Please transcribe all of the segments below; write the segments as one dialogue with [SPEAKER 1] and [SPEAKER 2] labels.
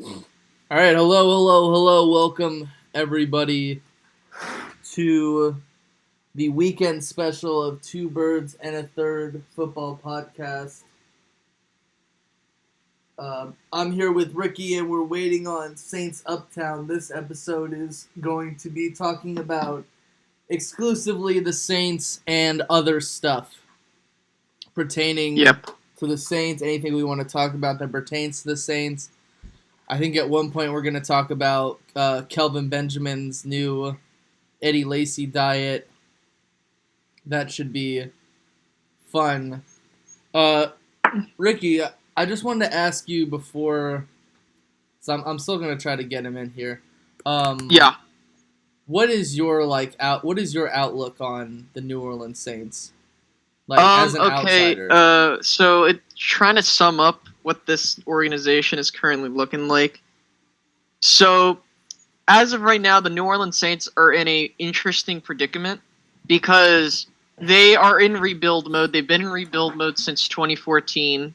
[SPEAKER 1] All right, hello. Welcome everybody to the weekend special of Two Birds and a Third Football Podcast. I'm here with Ricky, and we're waiting on Saints Uptown. This episode is going to be talking about exclusively the Saints and other stuff pertaining
[SPEAKER 2] Yep.
[SPEAKER 1] to the Saints. Anything we want to talk about that pertains to the Saints. I think at one point we're going to talk about Kelvin Benjamin's new Eddie Lacy diet. That should be fun. Ricky, I just wanted to ask you before, so I'm still going to try to get him in here.
[SPEAKER 2] Yeah.
[SPEAKER 1] What is your What is your outlook on the New Orleans Saints? As an outsider.
[SPEAKER 2] So trying to sum up what this organization is currently looking like. So, as of right now, the New Orleans Saints are in a interesting predicament because they are in rebuild mode. They've been in rebuild mode since 2014.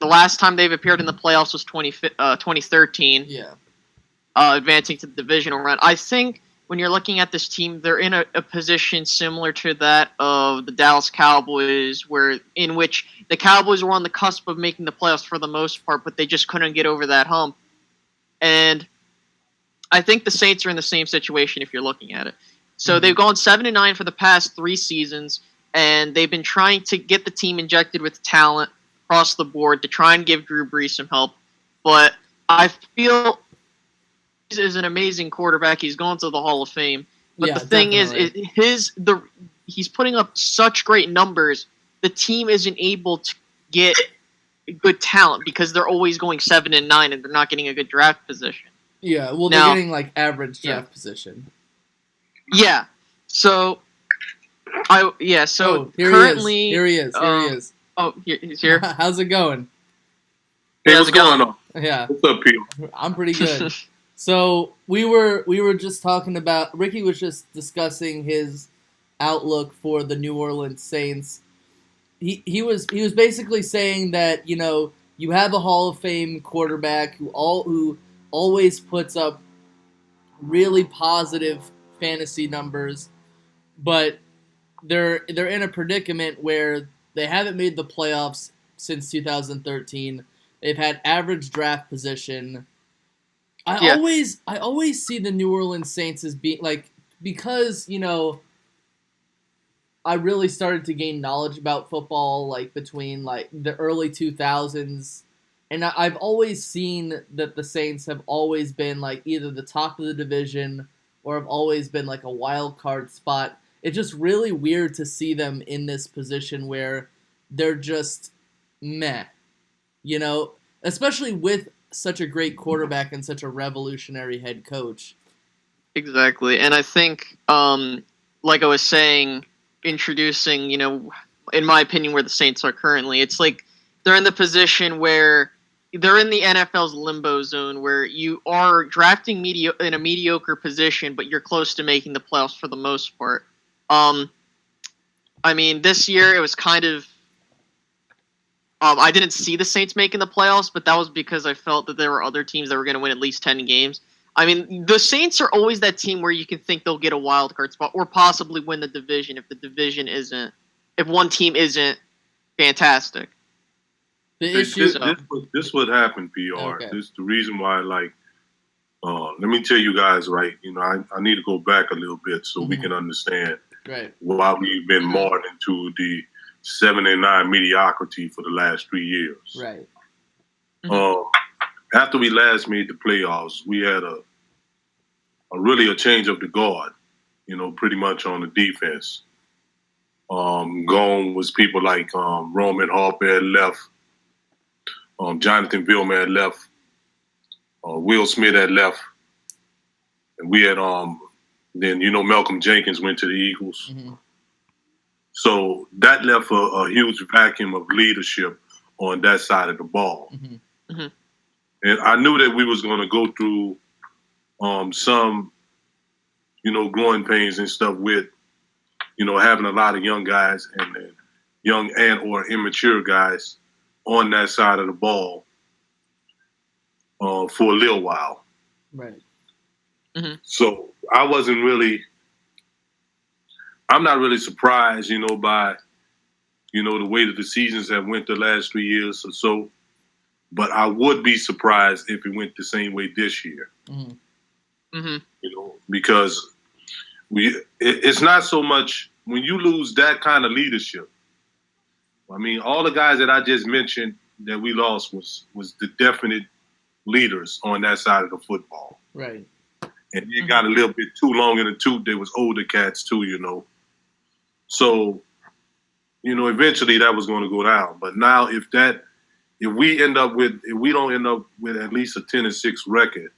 [SPEAKER 2] The last time they've appeared in the playoffs was 2013.
[SPEAKER 1] Yeah.
[SPEAKER 2] Advancing to the divisional round. I think when you're looking at this team, they're in a position similar to that of the Dallas Cowboys, in which the Cowboys were on the cusp of making the playoffs for the most part, but they just couldn't get over that hump. And I think the Saints are in the same situation if you're looking at it. So they've gone 7-9 for the past 3 seasons, and they've been trying to get the team injected with talent across the board to try and give Drew Brees some help. But I feel is an amazing quarterback. He's going to the Hall of Fame. But the thing
[SPEAKER 1] definitely.
[SPEAKER 2] he's putting up such great numbers. The team isn't able to get good talent because they're always going 7-9 and they're not getting a good draft position.
[SPEAKER 1] Yeah, well, they're getting average draft position.
[SPEAKER 2] Yeah. So
[SPEAKER 1] currently here he is.
[SPEAKER 2] Oh, he's here.
[SPEAKER 1] How's it going?
[SPEAKER 3] Hey, what's going on?
[SPEAKER 1] Yeah.
[SPEAKER 3] What's up, Pete?
[SPEAKER 1] I'm pretty good. So we were just talking about, Ricky was just discussing his outlook for the New Orleans Saints. He was basically saying that, you have a Hall of Fame quarterback who always puts up really positive fantasy numbers, but they're in a predicament where they haven't made the playoffs since 2013. They've had average draft position. I always see the New Orleans Saints as being because I really started to gain knowledge about football between the early 2000s, and I've always seen that the Saints have always been either the top of the division or have always been a wild card spot. It's just really weird to see them in this position where they're just meh, especially with such a great quarterback and such a revolutionary head coach.
[SPEAKER 2] Exactly. And I think, like I was saying, introducing, in my opinion, where the Saints are currently, it's like they're in the position where they're in the NFL's limbo zone where you are drafting in a mediocre position, but you're close to making the playoffs for the most part. This year it was kind of I didn't see the Saints making the playoffs, but that was because I felt that there were other teams that were going to win at least 10 games. The Saints are always that team where you can think they'll get a wild card spot or possibly win the division if one team isn't fantastic.
[SPEAKER 3] This would happen, PR.
[SPEAKER 1] Okay.
[SPEAKER 3] This is the reason why, let me tell you guys, right, I need to go back a little bit so we can understand why we've been marred into the 7-9 mediocrity for the last 3 years.
[SPEAKER 1] Right.
[SPEAKER 3] After we last made the playoffs, we had a change of the guard, pretty much on the defense. Gone was people like Roman Harper had left, Jonathan Vilma had left, Will Smith had left, and we had then Malcolm Jenkins went to the Eagles.
[SPEAKER 1] Mm-hmm.
[SPEAKER 3] So that left a huge vacuum of leadership on that side of the ball.
[SPEAKER 1] Mm-hmm.
[SPEAKER 2] Mm-hmm.
[SPEAKER 3] And I knew that we was going to go through some, growing pains and stuff with, having a lot of young guys and young and or immature guys on that side of the ball. for a little while.
[SPEAKER 1] Right.
[SPEAKER 2] Mm-hmm.
[SPEAKER 3] So I'm not really surprised, by, the way that the seasons have went the last 3 years or so. But I would be surprised if it went the same way this year.
[SPEAKER 1] Mm-hmm.
[SPEAKER 2] Mm-hmm.
[SPEAKER 3] Because it's not so much when you lose that kind of leadership. I mean, all the guys that I just mentioned that we lost was the definite leaders on that side of the football.
[SPEAKER 1] Right.
[SPEAKER 3] And it got a little bit too long in the tooth. There was older cats too, So, eventually that was going to go down. But now if we don't end up with at least a 10-6 record,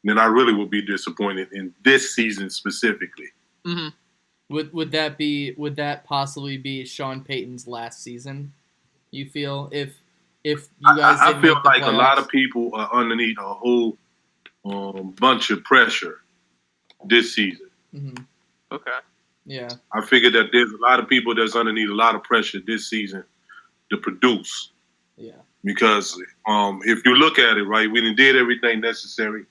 [SPEAKER 3] then I really would be disappointed in this season specifically.
[SPEAKER 2] Mm-hmm.
[SPEAKER 1] Would that possibly be Sean Payton's last season? You feel if you guys
[SPEAKER 3] I
[SPEAKER 1] didn't
[SPEAKER 3] feel
[SPEAKER 1] make the
[SPEAKER 3] like
[SPEAKER 1] playoffs?
[SPEAKER 3] a lot of people are underneath a whole bunch of pressure this season.
[SPEAKER 1] Mm-hmm.
[SPEAKER 2] Okay.
[SPEAKER 1] Yeah.
[SPEAKER 3] I figure that there's a lot of people that's underneath a lot of pressure this season to produce.
[SPEAKER 1] Yeah.
[SPEAKER 3] Because if you look at it, right, we did everything necessary.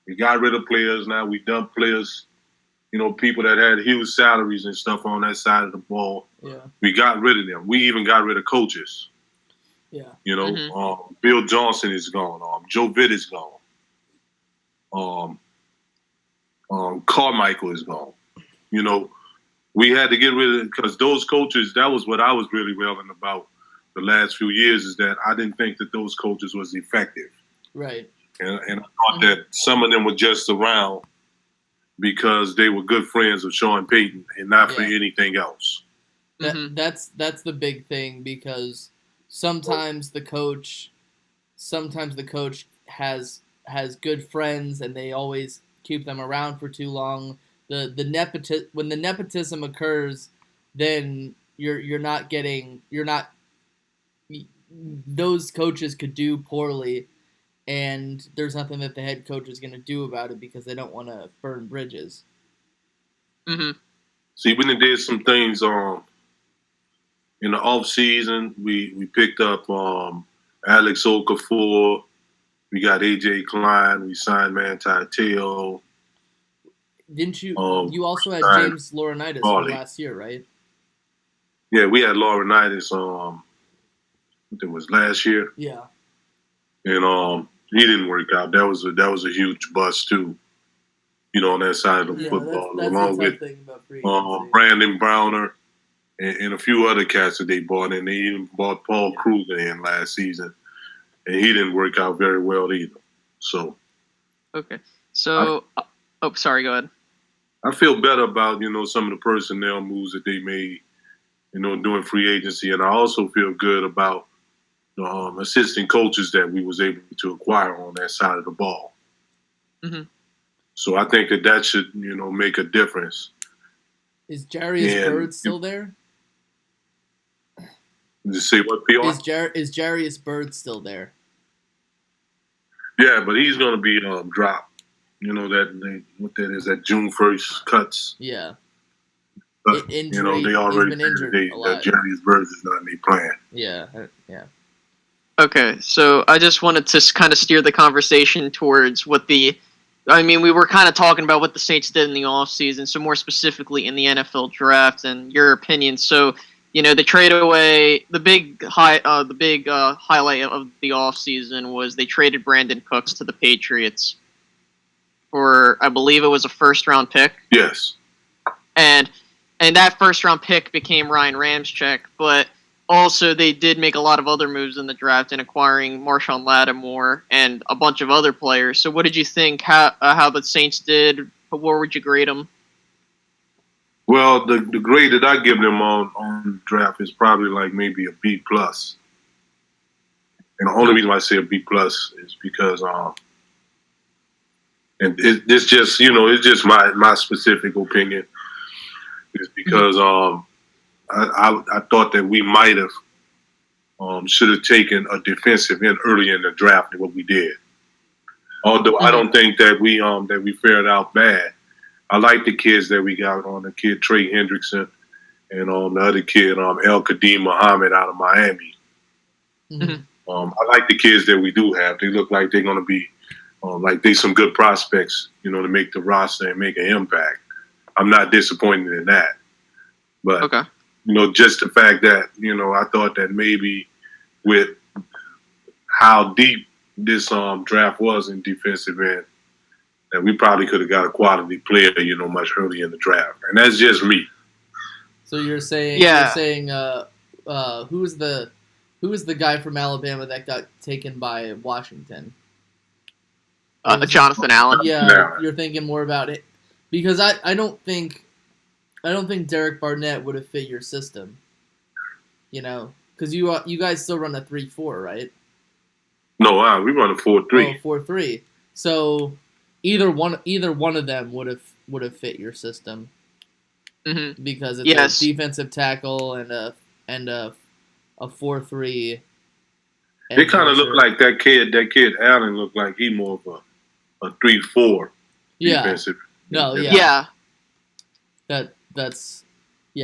[SPEAKER 3] We got rid of players. Now we dumped players, people that had huge salaries and stuff on that side of the ball.
[SPEAKER 1] Yeah.
[SPEAKER 3] We got rid of them. We even got rid of coaches.
[SPEAKER 1] Yeah.
[SPEAKER 3] Bill Johnson is gone. Joe Vitt is gone. Carmichael is gone. We had to get rid of, because those coaches, that was what I was really railing about the last few years, is that I didn't think that those coaches was effective.
[SPEAKER 1] Right.
[SPEAKER 3] And I thought that some of them were just around because they were good friends of Sean Payton and not for anything else.
[SPEAKER 1] That's the big thing, because sometimes the coach has good friends and they always keep them around for too long. When the nepotism occurs, then those coaches could do poorly, and there's nothing that the head coach is going to do about it because they don't want to burn bridges.
[SPEAKER 2] Mm-hmm.
[SPEAKER 3] See, we did some things in the off season. We picked up Alex Okafor. We got AJ Klein. We signed Manti Te'o.
[SPEAKER 1] Didn't you? You also had James Laurinaitis from last year, right?
[SPEAKER 3] Yeah, we had Laurinaitis. It was last year.
[SPEAKER 1] Yeah.
[SPEAKER 3] And he didn't work out. That was a huge bust too. On that side of the football,
[SPEAKER 1] that's
[SPEAKER 3] along with Brandon Browner and a few other cats that they bought in. They even bought Paul Kruger in last season, and he didn't work out very well either. So.
[SPEAKER 2] Okay. So. Sorry. Go ahead.
[SPEAKER 3] I feel better about some of the personnel moves that they made, during free agency, and I also feel good about assistant coaches that we was able to acquire on that side of the ball.
[SPEAKER 2] Mm-hmm.
[SPEAKER 3] So I think that should, make a difference.
[SPEAKER 1] Is Jarius Byrd still there?
[SPEAKER 3] You say what, PR?
[SPEAKER 1] Is Jarius Byrd still there?
[SPEAKER 3] Yeah, but he's going to be dropped. That June 1st cuts.
[SPEAKER 1] Yeah.
[SPEAKER 3] But,
[SPEAKER 1] Injury,
[SPEAKER 3] they already
[SPEAKER 1] he's been injured a lot.
[SPEAKER 3] that Jarius Byrd is not in the plan.
[SPEAKER 1] Yeah.
[SPEAKER 2] Okay, so I just wanted to kind of steer the conversation towards we were kind of talking about what the Saints did in the offseason, so more specifically in the NFL draft and your opinion. So, the trade away, the big highlight of the offseason was they traded Brandon Cooks to the Patriots for, I believe it was a first-round pick.
[SPEAKER 3] Yes.
[SPEAKER 2] And that first-round pick became Ryan Ramczyk, but also they did make a lot of other moves in the draft in acquiring Marshawn Lattimore and a bunch of other players. So what did you think how the Saints did? Where would you grade them?
[SPEAKER 3] Well, the grade that I give them on the draft is probably like maybe a B+. And the only reason why I say a B+ is because and it's just it's just my specific opinion, is because I thought that we might have should have taken a defensive end early in the draft than what we did. Although I don't think that we fared out bad. I like the kids that we got on, the kid Trey Hendrickson and the other kid El Kadim Muhammad out of Miami.
[SPEAKER 1] Mm-hmm.
[SPEAKER 3] I like the kids that we do have. They look like they're going to be like they some good prospects, to make the roster and make an impact. I'm not disappointed in that. But,
[SPEAKER 2] Okay.
[SPEAKER 3] Just the fact that, I thought that maybe with how deep this draft was in defensive end, that we probably could have got a quality player, much earlier in the draft. And that's just me.
[SPEAKER 1] So you're saying who was the guy from Alabama that got taken by Washington?
[SPEAKER 2] Jonathan Allen.
[SPEAKER 1] Yeah, you're thinking more about it because I don't think Derek Barnett would have fit your system. Because you guys still run a 3-4, right?
[SPEAKER 3] No, we run a 4-3.
[SPEAKER 1] Oh, 4-3. So either one of them would have fit your system.
[SPEAKER 2] Mm-hmm.
[SPEAKER 1] Because it's a defensive tackle and a 4-3.
[SPEAKER 3] They kind of look like that kid. That kid Allen looked like he more of a 3-4 defensive.
[SPEAKER 1] No,
[SPEAKER 2] yeah.
[SPEAKER 1] That's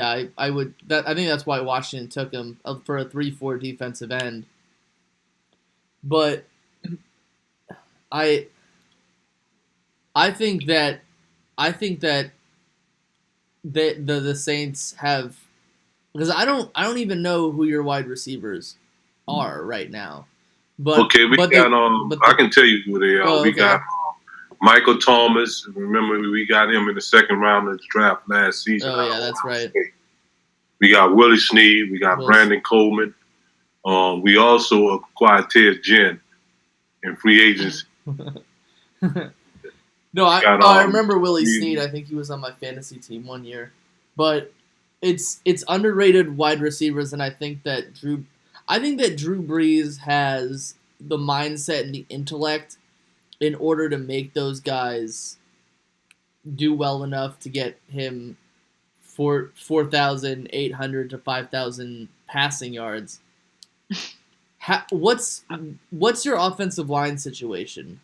[SPEAKER 1] I would. I think that's why Washington took him for a 3-4 defensive end. But I think that the Saints have, because I don't even know who your wide receivers are right now. But
[SPEAKER 3] okay, I can tell you who they are. We got Michael Thomas. Remember, we got him in the second round of the draft last season.
[SPEAKER 1] Oh yeah, that's right.
[SPEAKER 3] We got Willie Snead. We got Brandon Coleman. We also acquired Ted Ginn in free agency.
[SPEAKER 1] No, I remember Willie Snead. I think he was on my fantasy team one year. But it's underrated wide receivers, and I think that Drew Brees has the mindset and the intellect in order to make those guys do well enough to get him 4,800 to 5,000 passing yards. What's your offensive line situation?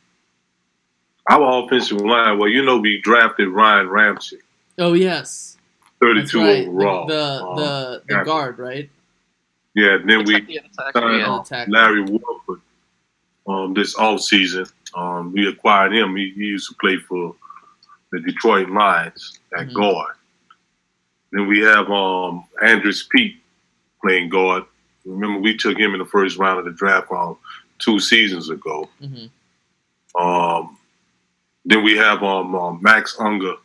[SPEAKER 3] Our offensive line, we drafted Ryan Ramsey.
[SPEAKER 1] Oh yes,
[SPEAKER 3] 32
[SPEAKER 1] right.
[SPEAKER 3] overall.
[SPEAKER 1] The guard, right?
[SPEAKER 3] Yeah, and then we signed Larry Warford this offseason. We acquired him. He used to play for the Detroit Lions at guard. Then we have Andres Pete playing guard. Remember, we took him in the first round of the draft 2 seasons ago.
[SPEAKER 1] Mm-hmm.
[SPEAKER 3] Then we have Max Unger,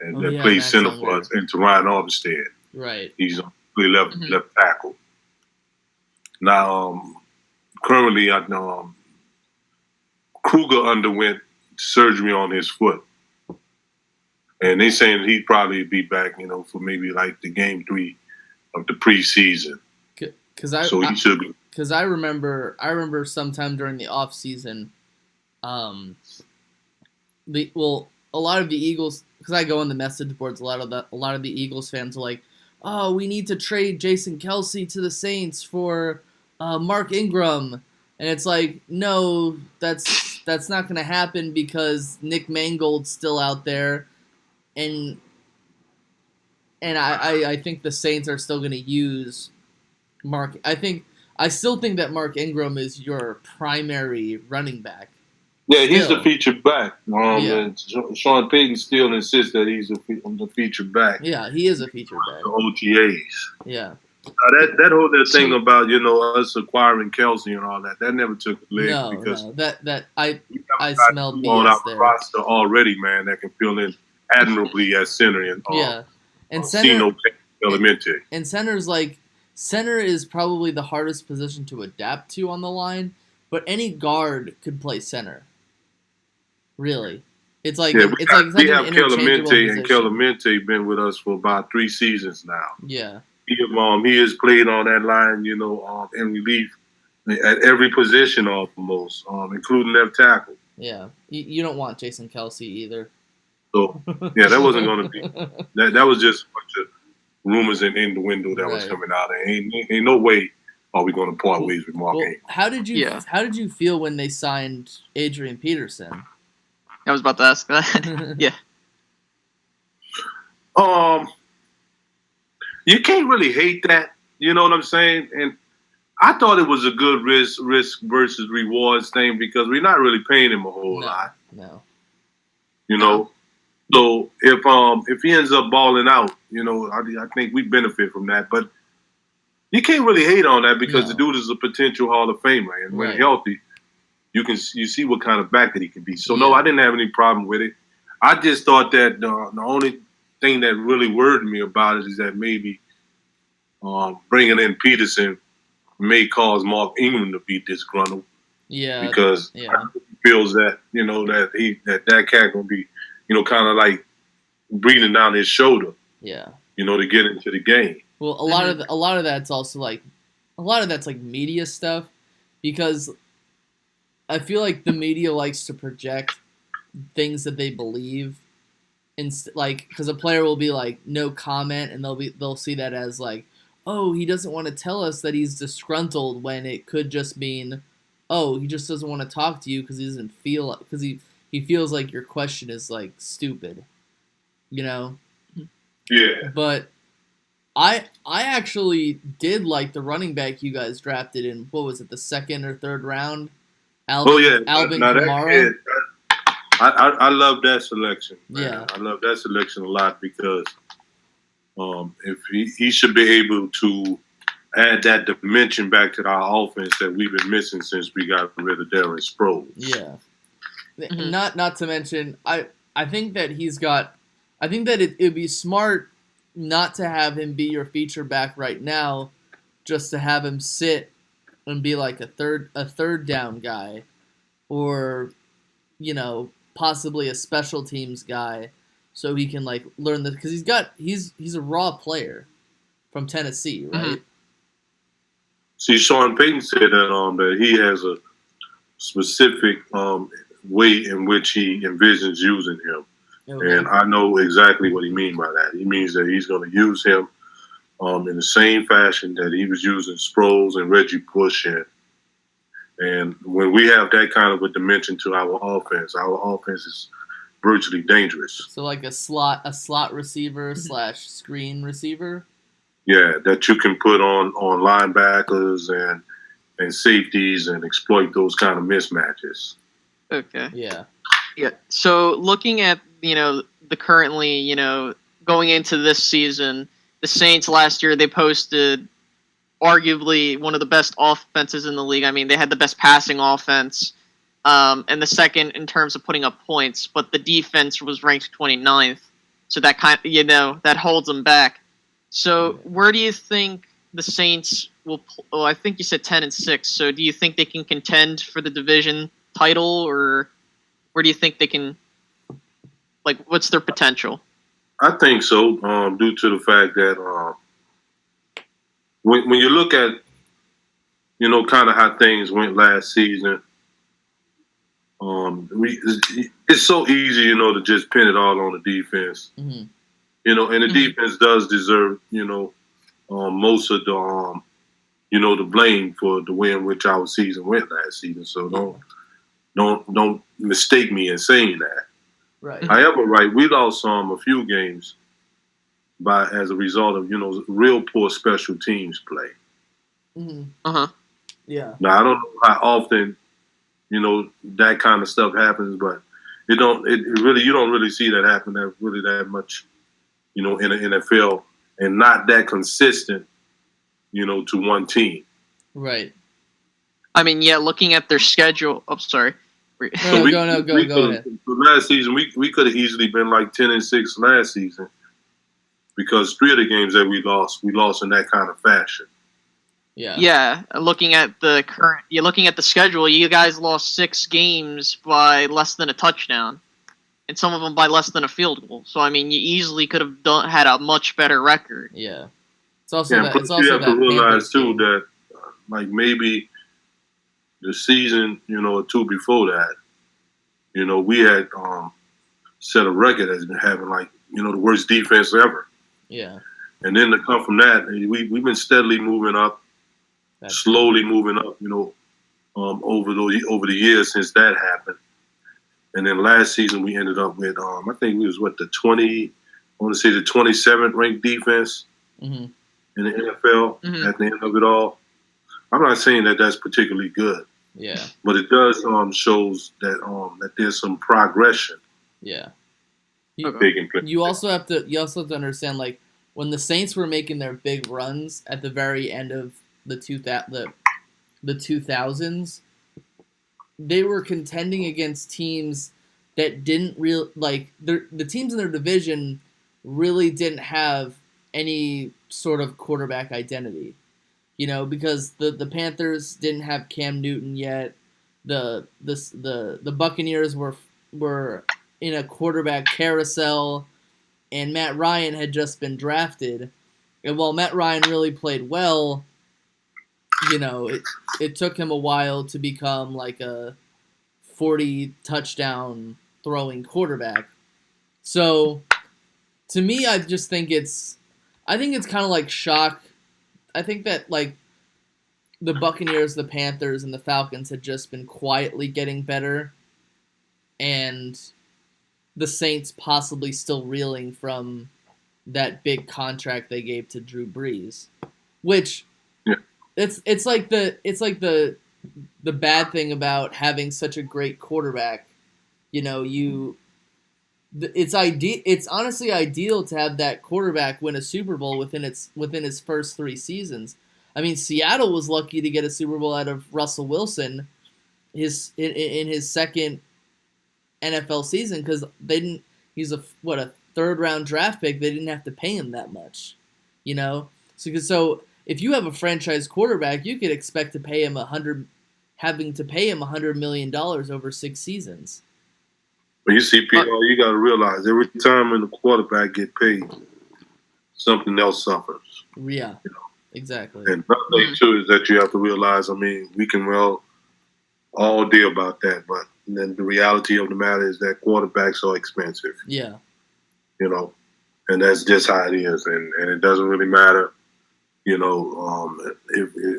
[SPEAKER 3] and that plays center for us, and Teron Armstead.
[SPEAKER 1] Right.
[SPEAKER 3] He's play left tackle. Now, currently, I know Kruger underwent surgery on his foot, and they saying he'd probably be back, for maybe like the game 3 of the preseason. So he should be.
[SPEAKER 1] Because I remember sometime during the off season, a lot of the Eagles, because I go on the message boards, a lot of the Eagles fans are like, oh, we need to trade Jason Kelce to the Saints for Mark Ingram, and it's like, no, that's not going to happen because Nick Mangold's still out there, and I think the Saints are still going to use Mark. I still think that Mark Ingram is your primary running back.
[SPEAKER 3] Yeah, he's the featured back. And Sean Payton still insists that he's the featured back.
[SPEAKER 1] Yeah, he is a featured back.
[SPEAKER 3] The OTAs.
[SPEAKER 1] Yeah.
[SPEAKER 3] That whole thing about us acquiring Kelce and all that never took a leg because
[SPEAKER 1] I smelled BS
[SPEAKER 3] on our
[SPEAKER 1] there.
[SPEAKER 3] roster already, man, that can fill in admirably at center and
[SPEAKER 1] center
[SPEAKER 3] elementary.
[SPEAKER 1] And center is probably the hardest position to adapt to on the line, but any guard could play center. Really, it's like
[SPEAKER 3] we
[SPEAKER 1] have
[SPEAKER 3] Clemente, and Clemente been with us for about 3 seasons now.
[SPEAKER 1] Yeah.
[SPEAKER 3] He has played on that line, in relief at every position almost, including left tackle.
[SPEAKER 1] Yeah, you don't want Jason Kelce either.
[SPEAKER 3] So yeah, that wasn't going to be. That was just a bunch of rumors in the window that was coming out. Ain't no way are we going to part ways with Mark Ingram.
[SPEAKER 1] How did you feel when they signed Adrian Peterson?
[SPEAKER 2] I was about to ask that. Yeah.
[SPEAKER 3] You can't really hate that. You know what I'm saying? And I thought it was a good risk versus rewards thing because we're not really paying him a whole lot.
[SPEAKER 1] No.
[SPEAKER 3] You know, so if he ends up balling out, you know, I think we benefit from that. But you can't really hate on that because the dude is a potential Hall of Famer, and when healthy, you see what kind of back that he can be. So no, I didn't have any problem with it. I just thought that the only thing that really worried me about it is that maybe bringing in Peterson may cause Mark Ingram to be disgruntled.
[SPEAKER 1] Yeah,
[SPEAKER 3] because he feels that that cat gonna be, kind of like breathing down his shoulder.
[SPEAKER 1] Yeah,
[SPEAKER 3] to get into the game.
[SPEAKER 1] Well, a lot of that's also like media stuff because I feel like the media likes to project things that they believe, and because a player will be like no comment, and they'll see that as like, oh, he doesn't want to tell us that he's disgruntled, when it could just mean, oh, he just doesn't want to talk to you because he doesn't feel, because he feels like your question is like stupid, Yeah. But I actually did like the running back you guys drafted in, what was it, the second or third round? Alvin Kamara.
[SPEAKER 3] I love that selection. Man.
[SPEAKER 1] Yeah,
[SPEAKER 3] I love that selection a lot because if he should be able to add that dimension back to our offense that we've been missing since we got rid of Darren Sproles.
[SPEAKER 1] Yeah. Mm-hmm. Not to mention, I think that it'd be smart not to have him be your feature back right now, just to have him sit and be like a third down guy, or possibly a special teams guy, so he can like learn the, because he's a raw player from Tennessee, right? Mm-hmm.
[SPEAKER 3] See, Sean Payton said that he has a specific way in which he envisions using him. Okay. And I know exactly what he means by that. He means that he's going to use him in the same fashion that he was using Sproles and Reggie Bush in. And when we have that kind of a dimension to our offense is virtually dangerous.
[SPEAKER 1] So like a slot receiver / screen receiver?
[SPEAKER 3] Yeah, that you can put on linebackers and safeties and exploit those kind of mismatches.
[SPEAKER 2] Okay.
[SPEAKER 1] Yeah.
[SPEAKER 2] Yeah. So looking at, the currently, going into this season, the Saints last year, they posted arguably one of the best offenses in the league. I mean, they had the best passing offense, and the second in terms of putting up points, but the defense was ranked 29th. So that that holds them back. So where do you think the Saints will? I think you said 10-6. So do you think they can contend for the division title, or where do you think they can? Like, what's their potential?
[SPEAKER 3] I think so, due to the fact that when you look at, kind of how things went last season, it's so easy, to just pin it all on the defense. Mm-hmm. And the defense does deserve, most of the, the blame for the way in which our season went last season. So don't mistake me in saying that.
[SPEAKER 1] Right.
[SPEAKER 3] However, we lost a few games as a result of real poor special teams play.
[SPEAKER 1] Mm-hmm. Yeah.
[SPEAKER 3] Now I don't know how often that kind of stuff happens, but you don't really see that happen that much in the NFL, and not that consistent to one team.
[SPEAKER 1] Right.
[SPEAKER 2] I mean, yeah, looking at their schedule. Oh, sorry.
[SPEAKER 1] Go ahead.
[SPEAKER 3] Last season, we could have easily been like 10-6 last season, because 3 of the games that we lost in that kind of fashion.
[SPEAKER 2] Yeah. Yeah. Looking at the schedule, you guys lost 6 games by less than a touchdown, and some of them by less than a field goal. So I mean, you easily could have had a much better record.
[SPEAKER 1] Yeah. It's also
[SPEAKER 3] you have to realize too that maybe the season, or 2 before that, we had set a record as having the worst defense ever.
[SPEAKER 1] Yeah.
[SPEAKER 3] And then to come from that, we've been steadily moving up, slowly moving up, over the years since that happened. And then last season we ended up with, I think we was the 27th ranked defense in the NFL at the end of it all. I'm not saying that that's particularly good.
[SPEAKER 1] Yeah.
[SPEAKER 3] But it does shows that there's some progression.
[SPEAKER 1] Yeah. You also have to understand, like, when the Saints were making their big runs at the very end of the 2000s, they were contending against teams that didn't the teams in their division really didn't have any sort of quarterback identity. Because the Panthers didn't have Cam Newton yet. The Buccaneers were in a quarterback carousel, and Matt Ryan had just been drafted. And while Matt Ryan really played well, it took him a while to become like a 40 touchdown throwing quarterback. So to me, I think it's kind of like shock. I think that, like, the Buccaneers, the Panthers, and the Falcons had just been quietly getting better, and the Saints possibly still reeling from that big contract they gave to Drew Brees, which it's like the bad thing about having such a great quarterback. It's honestly ideal to have that quarterback win a Super Bowl within his first 3 seasons. I mean, Seattle was lucky to get a Super Bowl out of Russell Wilson in his second NFL season, because he's a 3rd round draft pick. They didn't have to pay him that much, So if you have a franchise quarterback, you could expect to pay him $100 million over 6 seasons.
[SPEAKER 3] But you see, Peter, you got to realize every time when the quarterback get paid, something else suffers.
[SPEAKER 1] Yeah, exactly.
[SPEAKER 3] And another thing too is that you have to realize. I mean, we can all day about that, but then the reality of the matter is that quarterbacks are expensive.
[SPEAKER 1] Yeah.
[SPEAKER 3] And that's just how it is, and it doesn't really matter.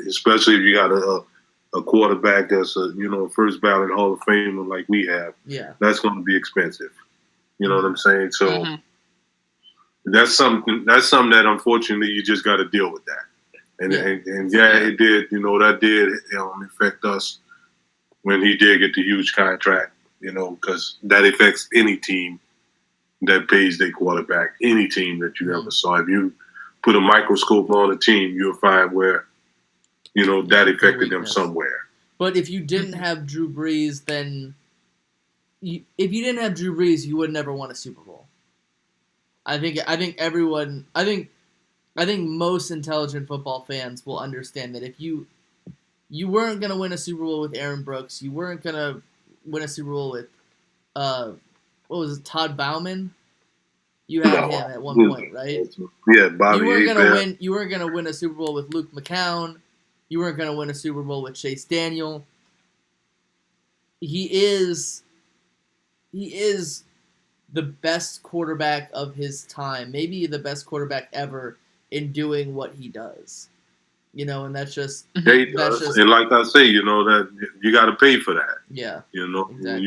[SPEAKER 3] Especially if you got a quarterback that's a first ballot Hall of Famer like we have.
[SPEAKER 1] Yeah.
[SPEAKER 3] That's going to be expensive. You know what I'm saying? So that's something that unfortunately you just got to deal with that. And it did. That did affect us when he did get the huge contract. Because that affects any team that pays their quarterback. Any team that you ever saw. If you put a microscope on a team, you'll find where that affected them somewhere.
[SPEAKER 1] But if you didn't have Drew Brees, then you would never won a Super Bowl. I think most intelligent football fans will understand that if you weren't going to win a Super Bowl with Aaron Brooks, you weren't going to win a Super Bowl with Todd Bowman. You had him at one point, right?
[SPEAKER 3] Yeah, Bobby.
[SPEAKER 1] You weren't gonna win a Super Bowl with Luke McCown. You weren't gonna win a Super Bowl with Chase Daniel. He is the best quarterback of his time, maybe the best quarterback ever in doing what he does. And that's just
[SPEAKER 3] and like I say, that you got to pay for that.
[SPEAKER 1] Yeah.
[SPEAKER 3] Exactly.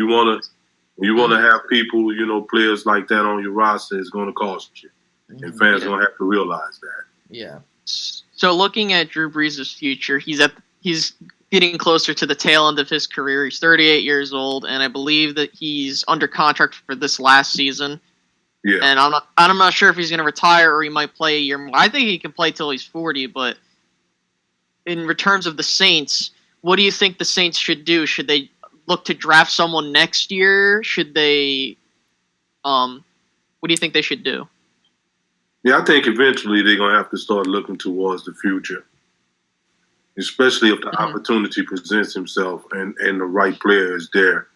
[SPEAKER 3] You want to have people, players like that on your roster, it's going to cost you. And fans going to have to realize that.
[SPEAKER 1] Yeah.
[SPEAKER 2] So looking at Drew Brees' future, he's getting closer to the tail end of his career. He's 38 years old, and I believe that he's under contract for this last season.
[SPEAKER 3] Yeah.
[SPEAKER 2] And I'm not sure if he's going to retire or he might play a year more. I think he can play till he's 40, but in returns of the Saints, what do you think the Saints should do? Should they look to draft someone next year? Should they what do you think they should do?
[SPEAKER 3] Yeah, I think eventually they're going to have to start looking towards the future, especially if the opportunity presents himself and the right player is there,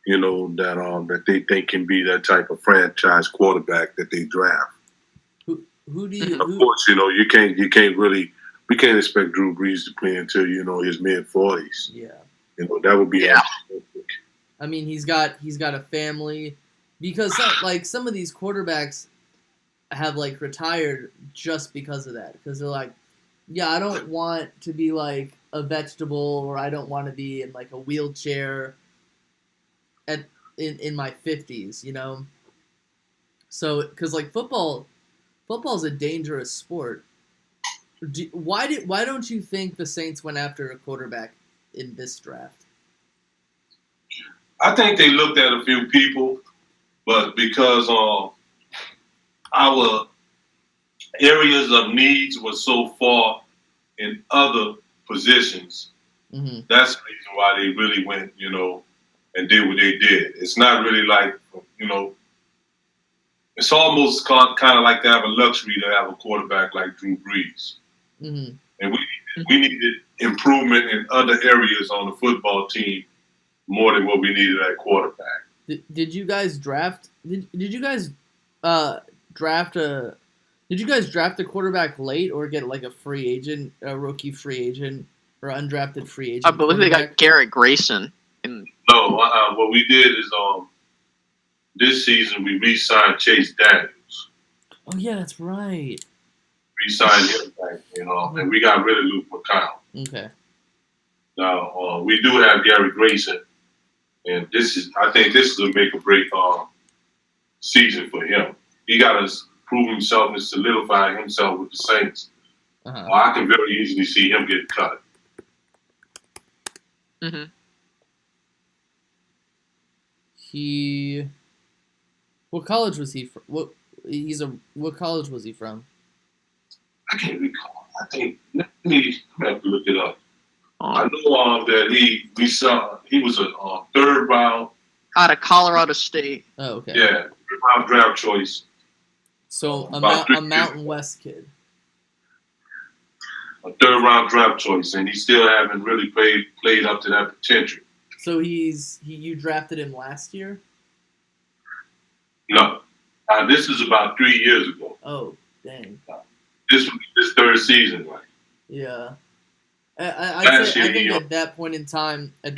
[SPEAKER 3] that they think can be that type of franchise quarterback that they draft.
[SPEAKER 1] Who do you?
[SPEAKER 3] Of course, you can't really. We can't expect Drew Brees to play until his mid-40s.
[SPEAKER 1] Yeah.
[SPEAKER 3] That would be optimistic.
[SPEAKER 1] I mean, he's got a family, because some of these quarterbacks have retired just because of that, because they're like, yeah, I don't want to be like a vegetable, or I don't want to be in like a wheelchair in my 50s, So because football's a dangerous sport. Why don't you think the Saints went after a quarterback in this draft?
[SPEAKER 3] I think they looked at a few people, but because our areas of needs were so far in other positions, that's the reason why they really went, and did what they did. It's not really like, it's almost kind of like to have a luxury to have a quarterback like Drew Brees. And we needed improvement in other areas on the football team more than what we needed at quarterback.
[SPEAKER 1] Did you guys draft? Did you guys draft a? Did you guys draft a quarterback late or get like a rookie free agent, or undrafted free agent?
[SPEAKER 2] I believe they got Garrett Grayson.
[SPEAKER 3] No, what we did is this season we re-signed Chase Daniels.
[SPEAKER 1] Oh yeah, that's right.
[SPEAKER 3] Re-signed him back, and we got rid of Luke McCown.
[SPEAKER 1] Okay.
[SPEAKER 3] Now we do have Gary Grayson, and I think this is a make or break season for him. He got to prove himself and solidify himself with the Saints. I can very easily see him get cut.
[SPEAKER 1] What college was he from? What college was he from?
[SPEAKER 3] I can't recall. Let me have to look it up. I know that he was a third round
[SPEAKER 2] out of Colorado State.
[SPEAKER 1] Oh, okay.
[SPEAKER 3] Yeah, third round draft choice.
[SPEAKER 1] So a Mountain West kid.
[SPEAKER 3] A third round draft choice, and he still haven't really played up to that potential.
[SPEAKER 1] So you drafted him last year?
[SPEAKER 3] No, this is about 3 years ago.
[SPEAKER 1] Oh, dang!
[SPEAKER 3] This third season, right?
[SPEAKER 1] Yeah, I think at that point in time, I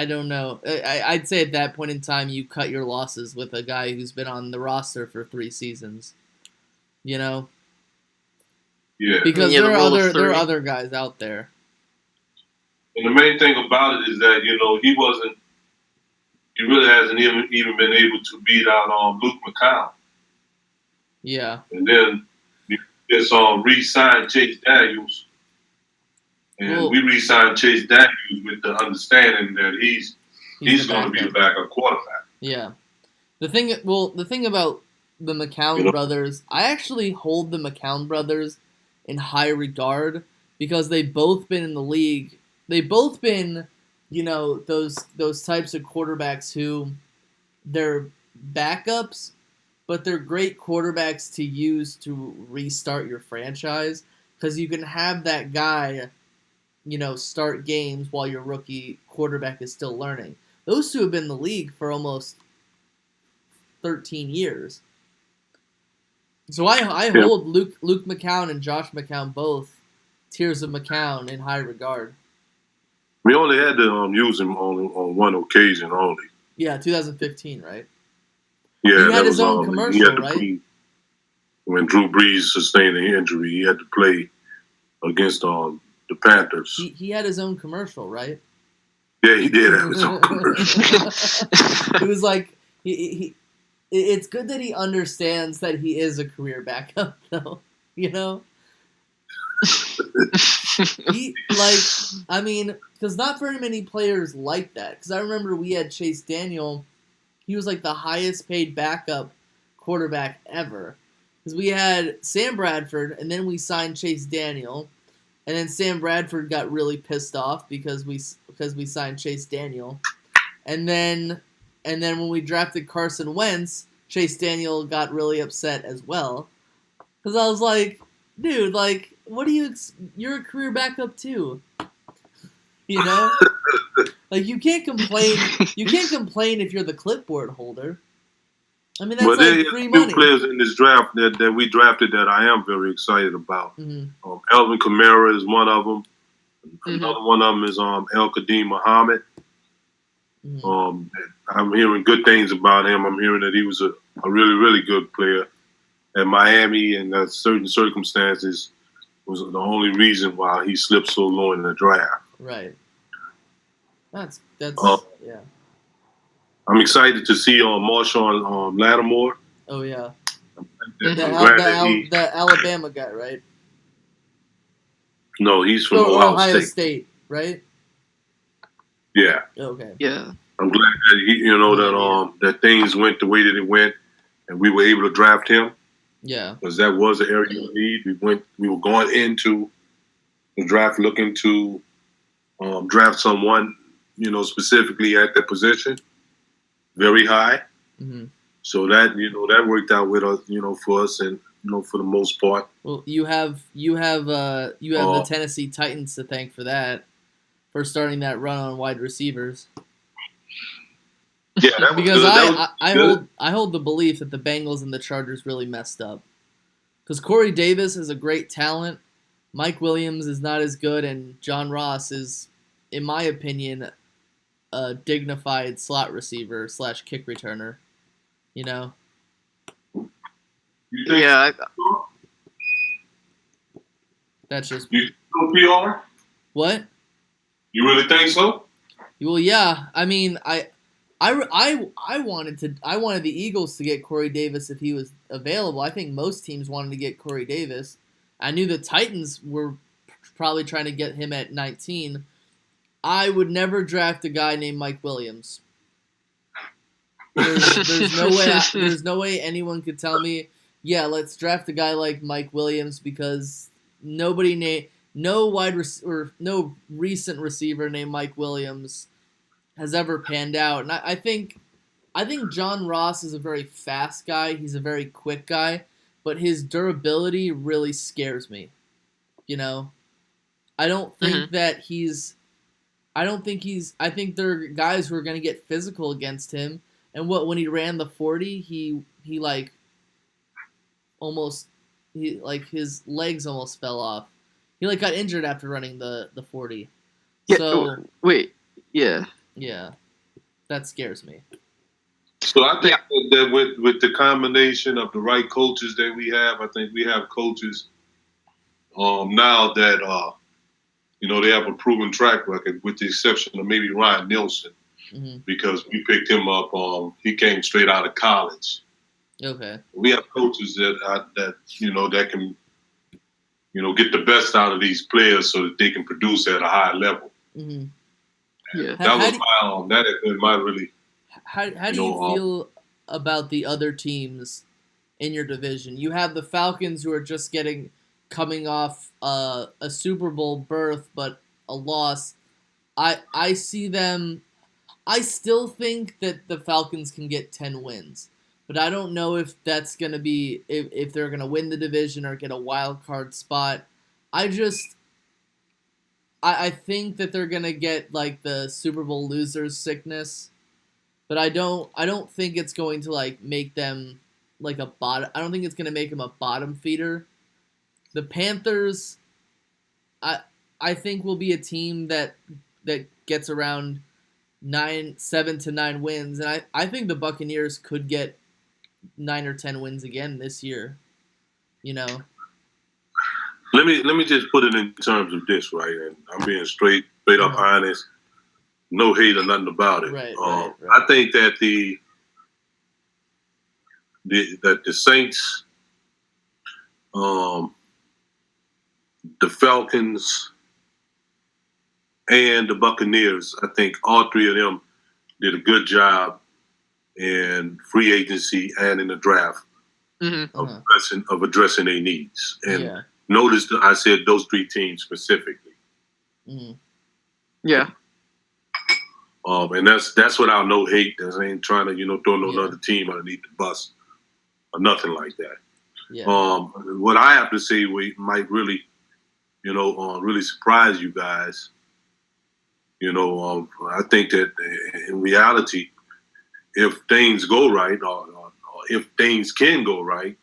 [SPEAKER 1] don't know. I'd say at that point in time, you cut your losses with a guy who's been on the roster for 3 seasons.
[SPEAKER 3] Yeah.
[SPEAKER 1] Because there are other guys out there.
[SPEAKER 3] And the main thing about it is that he really hasn't even been able to beat out Luke McCown.
[SPEAKER 1] Yeah.
[SPEAKER 3] And then you just re-signed Chase Daniels. And we re-signed Chase Daniels with the understanding that he's going to be a backup quarterback.
[SPEAKER 1] Yeah. The thing about the McCown brothers, I actually hold the McCown brothers in high regard because they've both been in the league. They've both been, those types of quarterbacks who they're backups, but they're great quarterbacks to use to restart your franchise because you can have that guy, start games while your rookie quarterback is still learning. Those two have been in the league for almost 13 years. So I hold Luke McCown and Josh McCown both tiers of McCown in high regard.
[SPEAKER 3] We only had to use him on one occasion only.
[SPEAKER 1] Yeah, 2015, right?
[SPEAKER 3] Yeah,
[SPEAKER 1] he had his own commercial, right?
[SPEAKER 3] When Drew Brees sustained an injury, he had to play against the Panthers.
[SPEAKER 1] He had his own commercial, right?
[SPEAKER 3] Yeah, he did have his own commercial.
[SPEAKER 1] It was like it's good that he understands that he is a career backup, though. Because not very many players like that. Because I remember we had Chase Daniel. He was like the highest paid backup quarterback ever. Because we had Sam Bradford, and then we signed Chase Daniel, and then Sam Bradford got really pissed off because we signed Chase Daniel, and then when we drafted Carson Wentz, Chase Daniel got really upset as well. Because I was like, dude, like, what do you're a career backup too. Like you can't complain. You can't complain if you're the clipboard holder. I mean, that's like free money.
[SPEAKER 3] Two players in this draft that we drafted that I am very excited about.
[SPEAKER 1] Mm-hmm.
[SPEAKER 3] Alvin Kamara is one of them. Another one of them is El Kadeem Muhammad. Mm-hmm. I'm hearing good things about him. I'm hearing that he was a really, really good player at Miami, and that certain circumstances was the only reason why he slipped so low in the draft.
[SPEAKER 1] Right. That's yeah.
[SPEAKER 3] I'm excited to see Marshawn Lattimore.
[SPEAKER 1] Oh yeah,
[SPEAKER 3] I'm
[SPEAKER 1] the Alabama guy, right?
[SPEAKER 3] No, he's from
[SPEAKER 1] Ohio State, right?
[SPEAKER 3] Yeah.
[SPEAKER 1] Okay.
[SPEAKER 2] Yeah.
[SPEAKER 3] I'm glad that that things went the way that it went, and we were able to draft him.
[SPEAKER 1] Yeah.
[SPEAKER 3] Because that was an area of need. We were going into the draft looking to draft someone, specifically at that position, very high.
[SPEAKER 1] Mm-hmm.
[SPEAKER 3] So that worked out with us, for us, and for the most part.
[SPEAKER 1] Well, you have the Tennessee Titans to thank for that, for starting that run on wide receivers.
[SPEAKER 3] Yeah, that
[SPEAKER 1] because
[SPEAKER 3] good.
[SPEAKER 1] I hold the belief that the Bengals and the Chargers really messed up. Because Corey Davis is a great talent, Mike Williams is not as good, and John Ross is, in my opinion, a dignified slot receiver / kick returner.
[SPEAKER 2] Yeah.
[SPEAKER 1] That's just.
[SPEAKER 3] You PR?
[SPEAKER 1] What?
[SPEAKER 3] You really think so?
[SPEAKER 1] Well, yeah. I mean, I wanted the Eagles to get Corey Davis if he was available. I think most teams wanted to get Corey Davis. I knew the Titans were probably trying to get him at 19. I would never draft a guy named Mike Williams. There's no way anyone could tell me, yeah, let's draft a guy like Mike Williams, because no recent receiver named Mike Williams has ever panned out. And I think John Ross is a very fast guy. He's a very quick guy, but his durability really scares me. I don't think that he's. I think there are guys who are going to get physical against him. And when he ran the 40, he his legs almost fell off. He got injured after running the 40.
[SPEAKER 2] Yeah.
[SPEAKER 1] So
[SPEAKER 2] wait. Yeah.
[SPEAKER 1] Yeah, that scares me.
[SPEAKER 3] So I think that with the combination of the right coaches that we have, I think we have coaches now that they have a proven track record, with the exception of maybe Ryan Nielsen, because we picked him up. He came straight out of college.
[SPEAKER 1] Okay.
[SPEAKER 3] We have coaches that can get the best out of these players so that they can produce at a high level.
[SPEAKER 1] Mm-hmm.
[SPEAKER 2] Yeah.
[SPEAKER 3] That was my really.
[SPEAKER 1] How do you feel about the other teams in your division? You have the Falcons, who are just coming off a Super Bowl berth, but a loss. I see them. I still think that the Falcons can get 10 wins, but I don't know if that's gonna be if they're gonna win the division or get a wild card spot. I think that they're gonna get the Super Bowl losers sickness, but I don't think it's going to make them a bottom. I don't think it's gonna make them a bottom feeder. The Panthers, I think, will be a team that gets around 7 to 9 wins, and I think the Buccaneers could get 9 or 10 wins again this year.
[SPEAKER 3] Let me just put it in terms of this, right? And I'm being straight up honest, no hate or nothing about it.
[SPEAKER 1] Right.
[SPEAKER 3] I think that the Saints, the Falcons, and the Buccaneers, I think all three of them did a good job in free agency and in the draft of addressing their needs. And notice that I said those three teams specifically.
[SPEAKER 1] Mm-hmm.
[SPEAKER 2] Yeah.
[SPEAKER 3] And that's without no hate. I ain't trying to throw no other team underneath the bus or nothing like that.
[SPEAKER 1] Yeah.
[SPEAKER 3] What I have to say, might really, really surprise you guys. I think that in reality, if things go right, or if things can go right,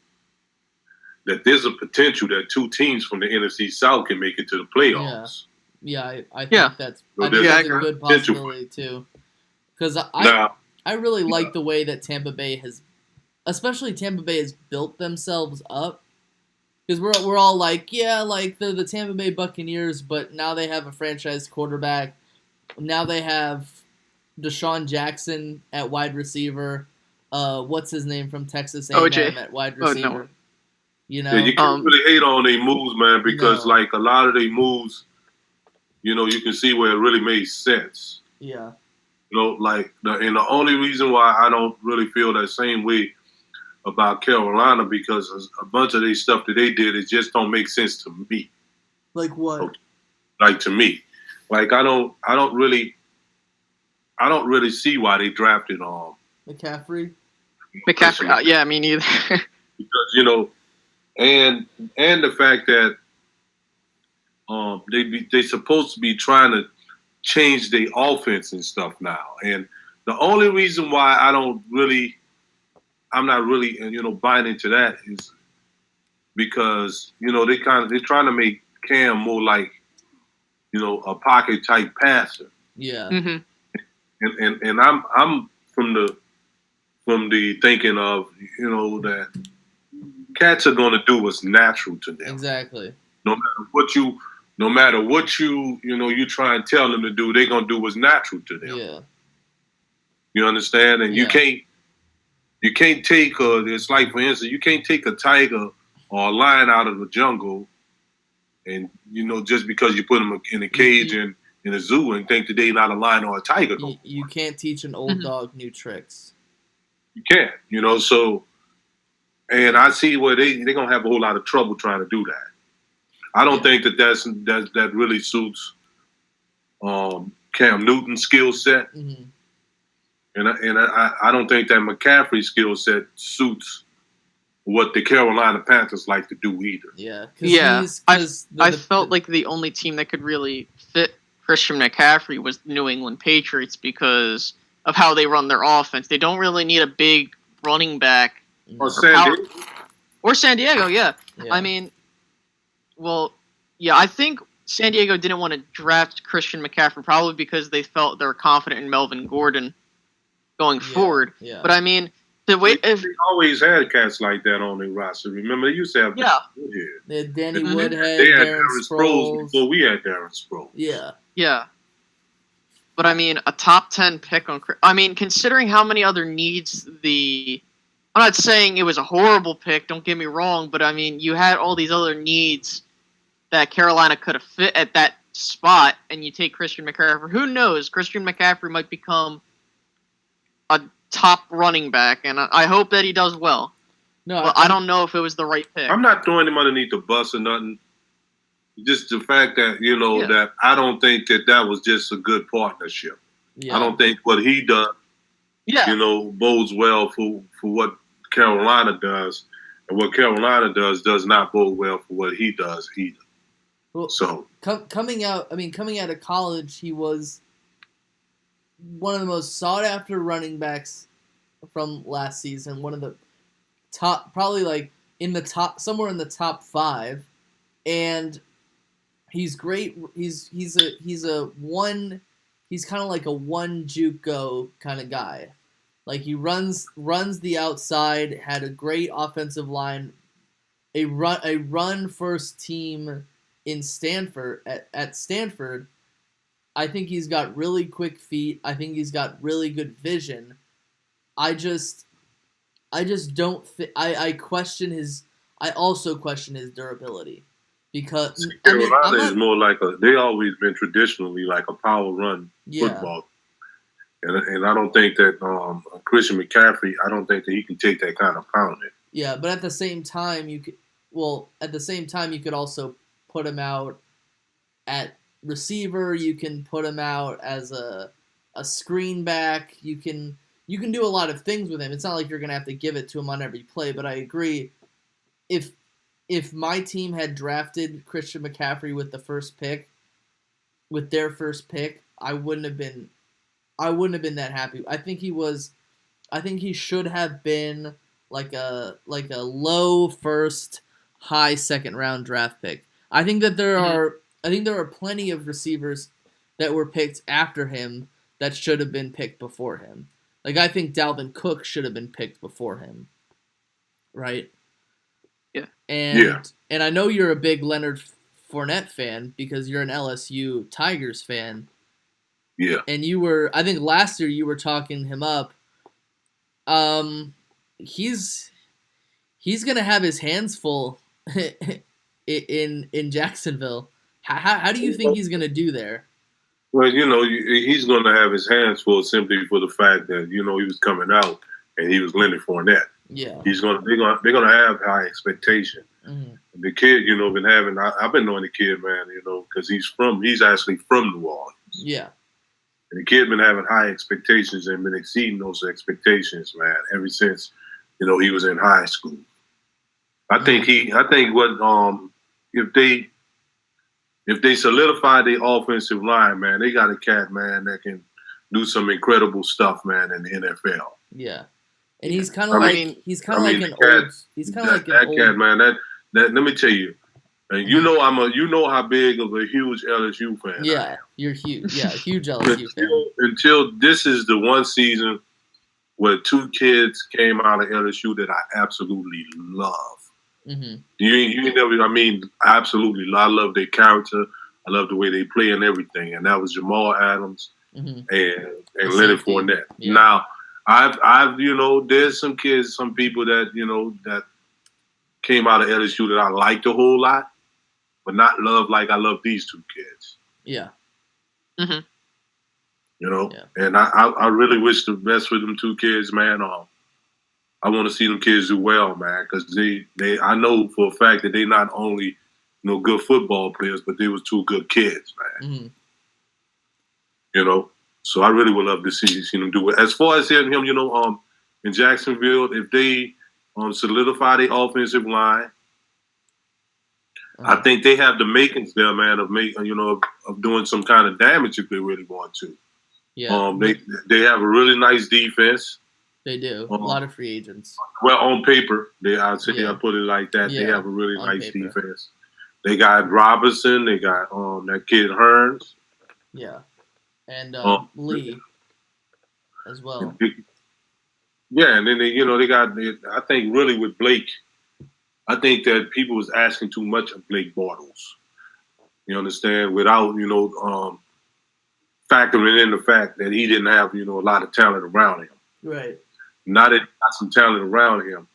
[SPEAKER 3] that there's a potential that two teams from the NFC South can make it to the playoffs.
[SPEAKER 1] Yeah, I think that's a good possibility too. Because I really like the way that Tampa Bay has built themselves up. Because we're all they're the Tampa Bay Buccaneers, but now they have a franchise quarterback. Now they have Deshaun Jackson at wide receiver. What's his name from Texas A&M
[SPEAKER 2] OJ.
[SPEAKER 1] at wide receiver?
[SPEAKER 2] Oh, no.
[SPEAKER 1] You know,
[SPEAKER 3] Yeah, you can't really hate on their moves, man, because
[SPEAKER 1] No.
[SPEAKER 3] like a lot of their moves, you know, you can see where it really made sense.
[SPEAKER 1] Yeah.
[SPEAKER 3] You know, like and the only reason why I don't really feel that same way about Carolina because a bunch of their stuff that they did, it just don't make sense to me.
[SPEAKER 1] Like what?
[SPEAKER 3] Okay. Like to me, like I don't really see why they drafted
[SPEAKER 1] McCaffrey.
[SPEAKER 2] Yeah, me neither.
[SPEAKER 3] because you know, and the fact that they supposed to be trying to change their offense and stuff now, and the only reason why I'm not really buying into that is because they're trying to make Cam more like a pocket type passer.
[SPEAKER 1] Yeah.
[SPEAKER 2] Mm-hmm.
[SPEAKER 3] And I'm from the thinking of that cats are going to do what's natural to them.
[SPEAKER 1] Exactly.
[SPEAKER 3] No matter what you try and tell them to do, they're going to do what's natural to them.
[SPEAKER 1] Yeah.
[SPEAKER 3] You understand? And you can't take it's like, for instance, you can't take a tiger or a lion out of the jungle and just because you put them in a cage and in a zoo and think that they're not a lion or a tiger.
[SPEAKER 1] You can't teach an old dog new tricks.
[SPEAKER 3] You can't, so, and I see where they're going to have a whole lot of trouble trying to do that. I don't think that really suits Cam Newton's skill set.
[SPEAKER 1] Mm-hmm.
[SPEAKER 3] And I don't think that McCaffrey's skill set suits what the Carolina Panthers like to do either.
[SPEAKER 1] Yeah.
[SPEAKER 2] I felt like the only team that could really fit Christian McCaffrey was the New England Patriots because of how they run their offense. They don't really need a big running back.
[SPEAKER 3] Or San Diego,
[SPEAKER 2] yeah. I mean, I think San Diego didn't want to draft Christian McCaffrey probably because they felt they were confident in Melvin Gordon going forward.
[SPEAKER 1] Yeah.
[SPEAKER 2] But I mean, they
[SPEAKER 3] always had cats like that on their roster. Remember, they used to have
[SPEAKER 1] They had Danny
[SPEAKER 2] Mm-hmm.
[SPEAKER 1] Woodhead,
[SPEAKER 3] they had
[SPEAKER 1] Darren Sproles
[SPEAKER 3] before we had Darren Sproles.
[SPEAKER 1] Yeah.
[SPEAKER 2] But I mean, a top 10 pick on. I mean, considering how many other needs I'm not saying it was a horrible pick. Don't get me wrong, but I mean, you had all these other needs that Carolina could have fit at that spot, and you take Christian McCaffrey. Who knows? Christian McCaffrey might become a top running back, and I hope that he does well. No, I don't know if it was the right pick.
[SPEAKER 3] I'm not throwing him underneath the bus or nothing. Just the fact that that I don't think that was just a good partnership. I don't think what he does, bodes well for what Carolina does, and what Carolina does not bode well for what he does either.
[SPEAKER 1] Well,
[SPEAKER 3] so
[SPEAKER 1] coming out of college, he was one of the most sought after running backs from last season. One of the top, probably like somewhere in the top 5, and he's great. He's kind of like a one JUCO kind of guy. Like he runs the outside, had a great offensive line, a run first team in Stanford at Stanford. I think he's got really quick feet. I think he's got really good vision. I just don't I also question his durability because
[SPEAKER 3] Carolina is more like they always been traditionally like a power run football. And I don't think that Christian McCaffrey, I don't think that he can take that kind of pounding. Yeah,
[SPEAKER 1] but at the same time you could also put him out at receiver. You can put him out as a screen back. You can do a lot of things with him. It's not like you're gonna have to give it to him on every play. But I agree. If my team had drafted Christian McCaffrey with their first pick, I wouldn't have been that happy. I think he should have been like a low first, high second round draft pick. I think there are plenty of receivers that were picked after him that should have been picked before him. Like I think Dalvin Cook should have been picked before him. Right?
[SPEAKER 2] Yeah.
[SPEAKER 1] And I know you're a big Leonard Fournette fan because you're an LSU Tigers fan.
[SPEAKER 3] Yeah.
[SPEAKER 1] And I think last year you were talking him up. He's gonna have his hands full in Jacksonville. How do you think he's gonna do there?
[SPEAKER 3] Well, he's going to have his hands full simply for the fact that he was coming out and he was Leonard Fournette.
[SPEAKER 1] Yeah,
[SPEAKER 3] they're gonna have high expectation.
[SPEAKER 1] Mm-hmm.
[SPEAKER 3] The kid, been having. I've been knowing the kid, man, because he's actually from New Orleans.
[SPEAKER 1] Yeah,
[SPEAKER 3] and the kid been having high expectations and been exceeding those expectations, man, ever since he was in high school. I think if they solidify the offensive line, man, they got a cat, man, that can do some incredible stuff, man, in the NFL.
[SPEAKER 1] Yeah, and he's kind of like an old
[SPEAKER 3] cat, man. That let me tell you, and you know how big of a huge LSU fan.
[SPEAKER 1] Yeah, you're huge. Yeah, huge LSU fan.
[SPEAKER 3] Until this is the one season where two kids came out of LSU that I absolutely love.
[SPEAKER 1] Mm-hmm.
[SPEAKER 3] You never. Absolutely. I love their character. I love the way they play and everything. And that was Jamal Adams and Leonard Fournette.
[SPEAKER 1] Yeah.
[SPEAKER 3] Now, I've there's some kids, some people that that came out of LSU that I liked a whole lot, but not love like I love these two kids.
[SPEAKER 1] Yeah.
[SPEAKER 2] Mm-hmm.
[SPEAKER 3] And I really wish the best for them two kids, man. I want to see them kids do well, man, because I know for a fact that they not only good football players, but they was two good kids, man.
[SPEAKER 1] Mm-hmm.
[SPEAKER 3] So I really would love to see them do it. As far as him, in Jacksonville, if they solidify the offensive line, I think they have the makings there, man, of doing some kind of damage if they really want to.
[SPEAKER 1] Yeah.
[SPEAKER 3] They have a really nice defense.
[SPEAKER 1] They do. A lot of free agents.
[SPEAKER 3] Well, on paper, I put it like that.
[SPEAKER 1] Yeah,
[SPEAKER 3] they have a really nice
[SPEAKER 1] paper.
[SPEAKER 3] defense. They got Robinson. They got that kid Hearns.
[SPEAKER 1] Yeah, and Lee as well.
[SPEAKER 3] Yeah, and then they got. I think really with Blake, I think that people was asking too much of Blake Bortles. You understand? Without factoring in the fact that he didn't have a lot of talent around him.
[SPEAKER 1] Right.
[SPEAKER 3] Now that he got some talent around him,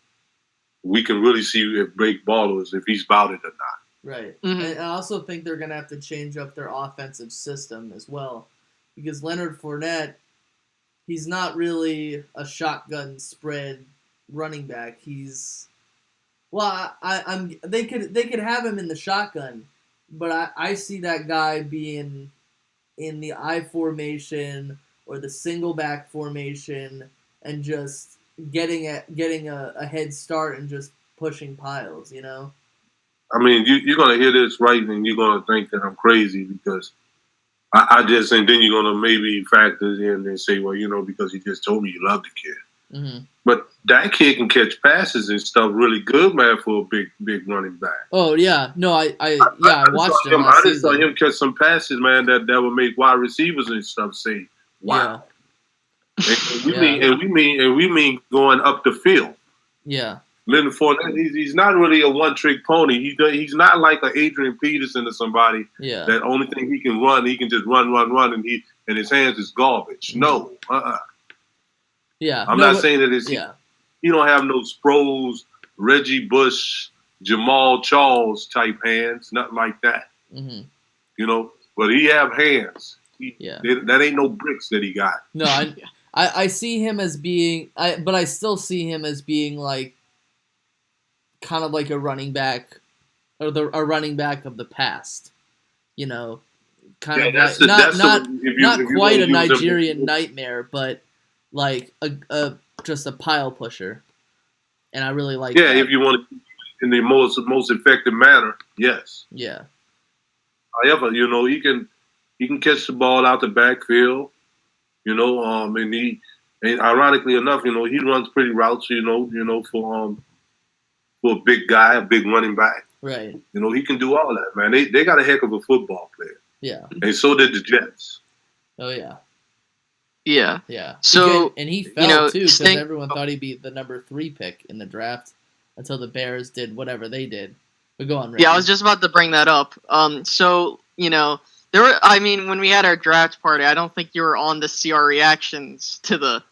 [SPEAKER 3] we can really see if Blake Bortles, if he's about it or not.
[SPEAKER 1] Right. Mm-hmm. And I also think they're going to have to change up their offensive system as well. Because Leonard Fournette, he's not really a shotgun spread running back. He's they could have him in the shotgun, but I see that guy being in the I formation or the single back formation and just getting a head start and just pushing piles,
[SPEAKER 3] I mean, you're going to hear this right and you're going to think that I'm crazy because and then you're going to maybe factor in and say, well, because you just told me you love the kid.
[SPEAKER 1] Mm-hmm.
[SPEAKER 3] But that kid can catch passes and stuff really good, man, for a big running back.
[SPEAKER 1] Oh, yeah. No, I watched him.
[SPEAKER 3] I just saw him catch some passes, man, that would make wide receivers and stuff say, wow.
[SPEAKER 1] Yeah.
[SPEAKER 3] And we mean going up the field.
[SPEAKER 1] Yeah.
[SPEAKER 3] Leonard Fournette, he's not really a one-trick pony. He's not like an Adrian Peterson or somebody.
[SPEAKER 1] Yeah.
[SPEAKER 3] That only thing he can run, he can just run, and his hands is garbage.
[SPEAKER 1] Mm-hmm.
[SPEAKER 3] No,
[SPEAKER 1] Yeah.
[SPEAKER 3] I'm not saying that it's. Yeah. He don't have no Sproles, Reggie Bush, Jamal Charles type hands, nothing like that.
[SPEAKER 1] Mm-hmm.
[SPEAKER 3] But he have hands. That ain't no bricks that he got.
[SPEAKER 1] No, I see him as being, but I still see him as being like, kind of like a running back, or a running back of the past, kind of like not quite a Nigerian nightmare, but like a just a pile pusher, and I really like.
[SPEAKER 3] Yeah,
[SPEAKER 1] that.
[SPEAKER 3] If you want to, in the most effective manner, yes.
[SPEAKER 1] Yeah.
[SPEAKER 3] However, he can catch the ball out the backfield, and ironically enough, he runs pretty routes, for a big guy, a big running back.
[SPEAKER 1] Right.
[SPEAKER 3] He can do all that, man. They got a heck of a football player.
[SPEAKER 1] Yeah.
[SPEAKER 3] And so did the Jets.
[SPEAKER 1] Oh, yeah.
[SPEAKER 2] Yeah.
[SPEAKER 1] Yeah.
[SPEAKER 2] So,
[SPEAKER 1] and he fell, too, because everyone thought he'd be the number 3 pick in the draft until the Bears did whatever they did. But go on, Ricky.
[SPEAKER 2] Yeah, I was just about to bring that up. So, When we had our draft party, I don't think you were on to see our reactions to the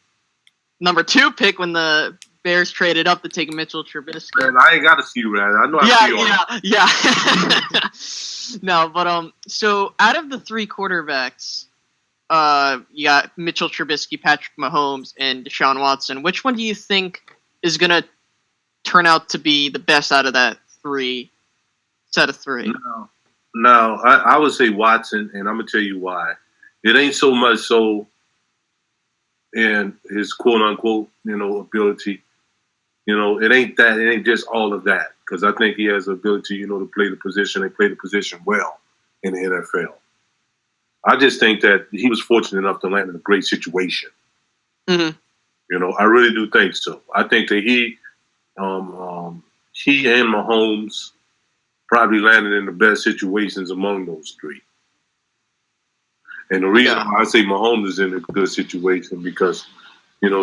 [SPEAKER 2] number 2 pick when the Bears traded up to take Mitchell Trubisky.
[SPEAKER 3] Man, I ain't got to see you, man. I know I see
[SPEAKER 2] you. Yeah. No, but so out of the 3 quarterbacks, you got Mitchell Trubisky, Patrick Mahomes, and Deshaun Watson. Which one do you think is gonna turn out to be the best out of that set of 3?
[SPEAKER 3] No, I would say Watson, and I'm gonna tell you why. It ain't so much so in his quote unquote, ability. It ain't that. It ain't just all of that, because I think he has the ability, to play the position and play the position well in the NFL. I just think that he was fortunate enough to land in a great situation.
[SPEAKER 2] Mm-hmm.
[SPEAKER 3] I really do think so. I think that he and Mahomes probably landed in the best situations among those 3. And the reason why I say Mahomes is in a good situation because,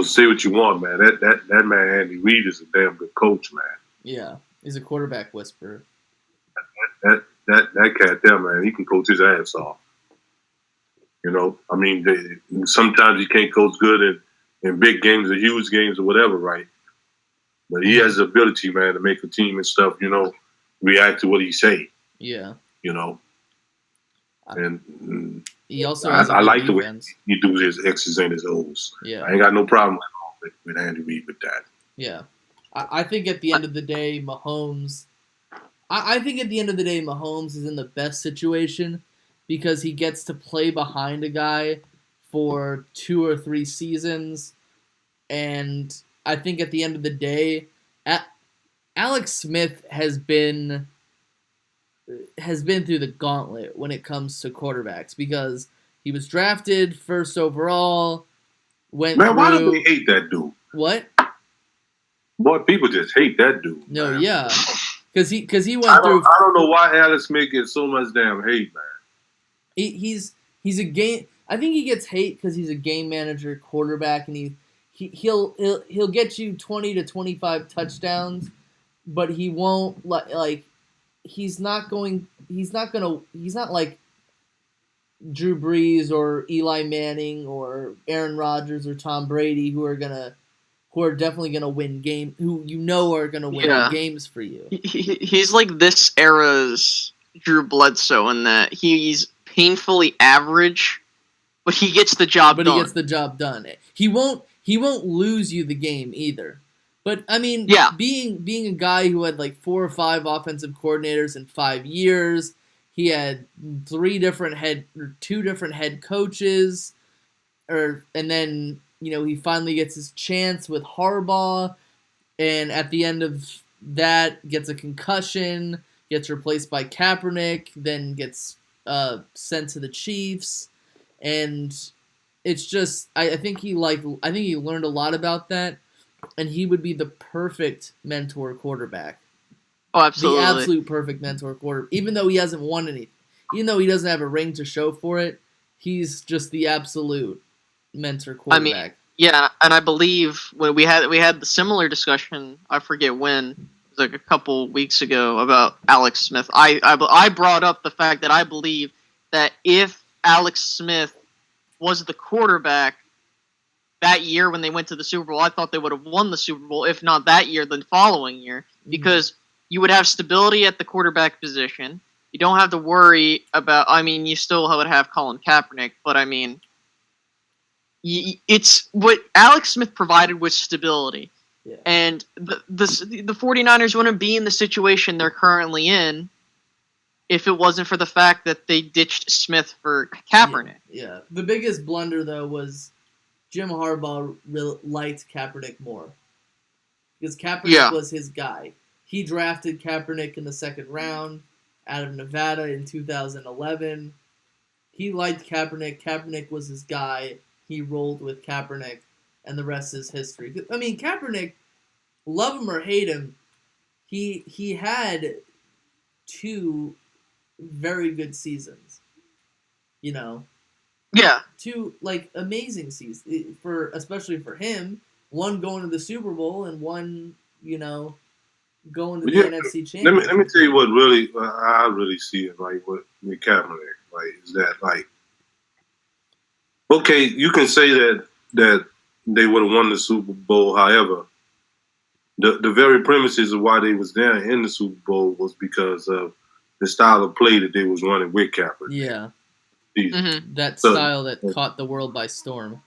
[SPEAKER 3] say what you want, man. That man Andy Reid is a damn good coach, man.
[SPEAKER 1] Yeah, he's a quarterback whisperer.
[SPEAKER 3] That cat there, man, he can coach his ass off. Sometimes he can't coach good in big games or huge games or whatever, right? But he has the ability, man, to make a team and stuff, react to what he say.
[SPEAKER 1] Yeah.
[SPEAKER 3] And
[SPEAKER 1] he also has
[SPEAKER 3] I like
[SPEAKER 1] defense.
[SPEAKER 3] The way he do his X's and his O's.
[SPEAKER 1] Yeah.
[SPEAKER 3] I ain't got no problem with Andy Reid with that.
[SPEAKER 1] Yeah. I think at the end of the day, Mahomes is in the best situation because he gets to play behind a guy for 2 or 3 seasons. And I think at the end of the day, Alex Smith has been through the gauntlet when it comes to quarterbacks because he was drafted first overall. Why
[SPEAKER 3] do they hate that dude?
[SPEAKER 1] What?
[SPEAKER 3] Boy, people just hate that dude.
[SPEAKER 1] No,
[SPEAKER 3] man.
[SPEAKER 1] yeah, because he went through.
[SPEAKER 3] I don't know why Alex Smith gets so much damn hate, man.
[SPEAKER 1] He's a game. I think he gets hate because he's a game manager quarterback, and he'll get you 20 to 25 touchdowns, but he won't like. He's not like Drew Brees or Eli Manning or Aaron Rodgers or Tom Brady who are definitely gonna win games. Who are gonna win games for you.
[SPEAKER 2] He's like this era's Drew Bledsoe in that he's painfully average, but he gets the job done.
[SPEAKER 1] He gets the job done. He won't lose you the game either. But I mean, being a guy who had like 4 or 5 offensive coordinators in 5 years, he had 2 different head coaches, and then he finally gets his chance with Harbaugh, and at the end of that gets a concussion, gets replaced by Kaepernick, then gets sent to the Chiefs, and it's just I think he learned a lot about that. And he would be the perfect mentor quarterback.
[SPEAKER 2] Oh, absolutely.
[SPEAKER 1] The absolute perfect mentor quarterback. Even though he hasn't won any, even though he doesn't have a ring to show for it, he's just the absolute mentor quarterback.
[SPEAKER 2] And I believe when we had the similar discussion, I forget when, it was like a couple weeks ago, about Alex Smith. I brought up the fact that I believe that if Alex Smith was the quarterback that year when they went to the Super Bowl, I thought they would have won the Super Bowl, if not that year, the following year, because you would have stability at the quarterback position. You don't have to worry about, you still would have Colin Kaepernick, but it's what Alex Smith provided was stability.
[SPEAKER 1] Yeah.
[SPEAKER 2] And the 49ers wouldn't be in the situation they're currently in if it wasn't for the fact that they ditched Smith for Kaepernick.
[SPEAKER 1] Yeah. The biggest blunder, though, was Jim Harbaugh liked Kaepernick more because Kaepernick was his guy. He drafted Kaepernick in the 2nd round out of Nevada in 2011. He liked Kaepernick. Kaepernick was his guy. He rolled with Kaepernick, and the rest is history. Kaepernick, love him or hate him, he had 2 very good seasons. 2 amazing seasons especially for him. One going to the Super Bowl and one, going to the NFC Championship.
[SPEAKER 3] Let me tell you what I really see it with Kaepernick. is that like, okay, you can say that they would have won the Super Bowl. However, the very premises of why they was there in the Super Bowl was because of the style of play that they was running with Kaepernick.
[SPEAKER 1] Yeah.
[SPEAKER 2] Mm-hmm.
[SPEAKER 1] That style that caught the world by storm.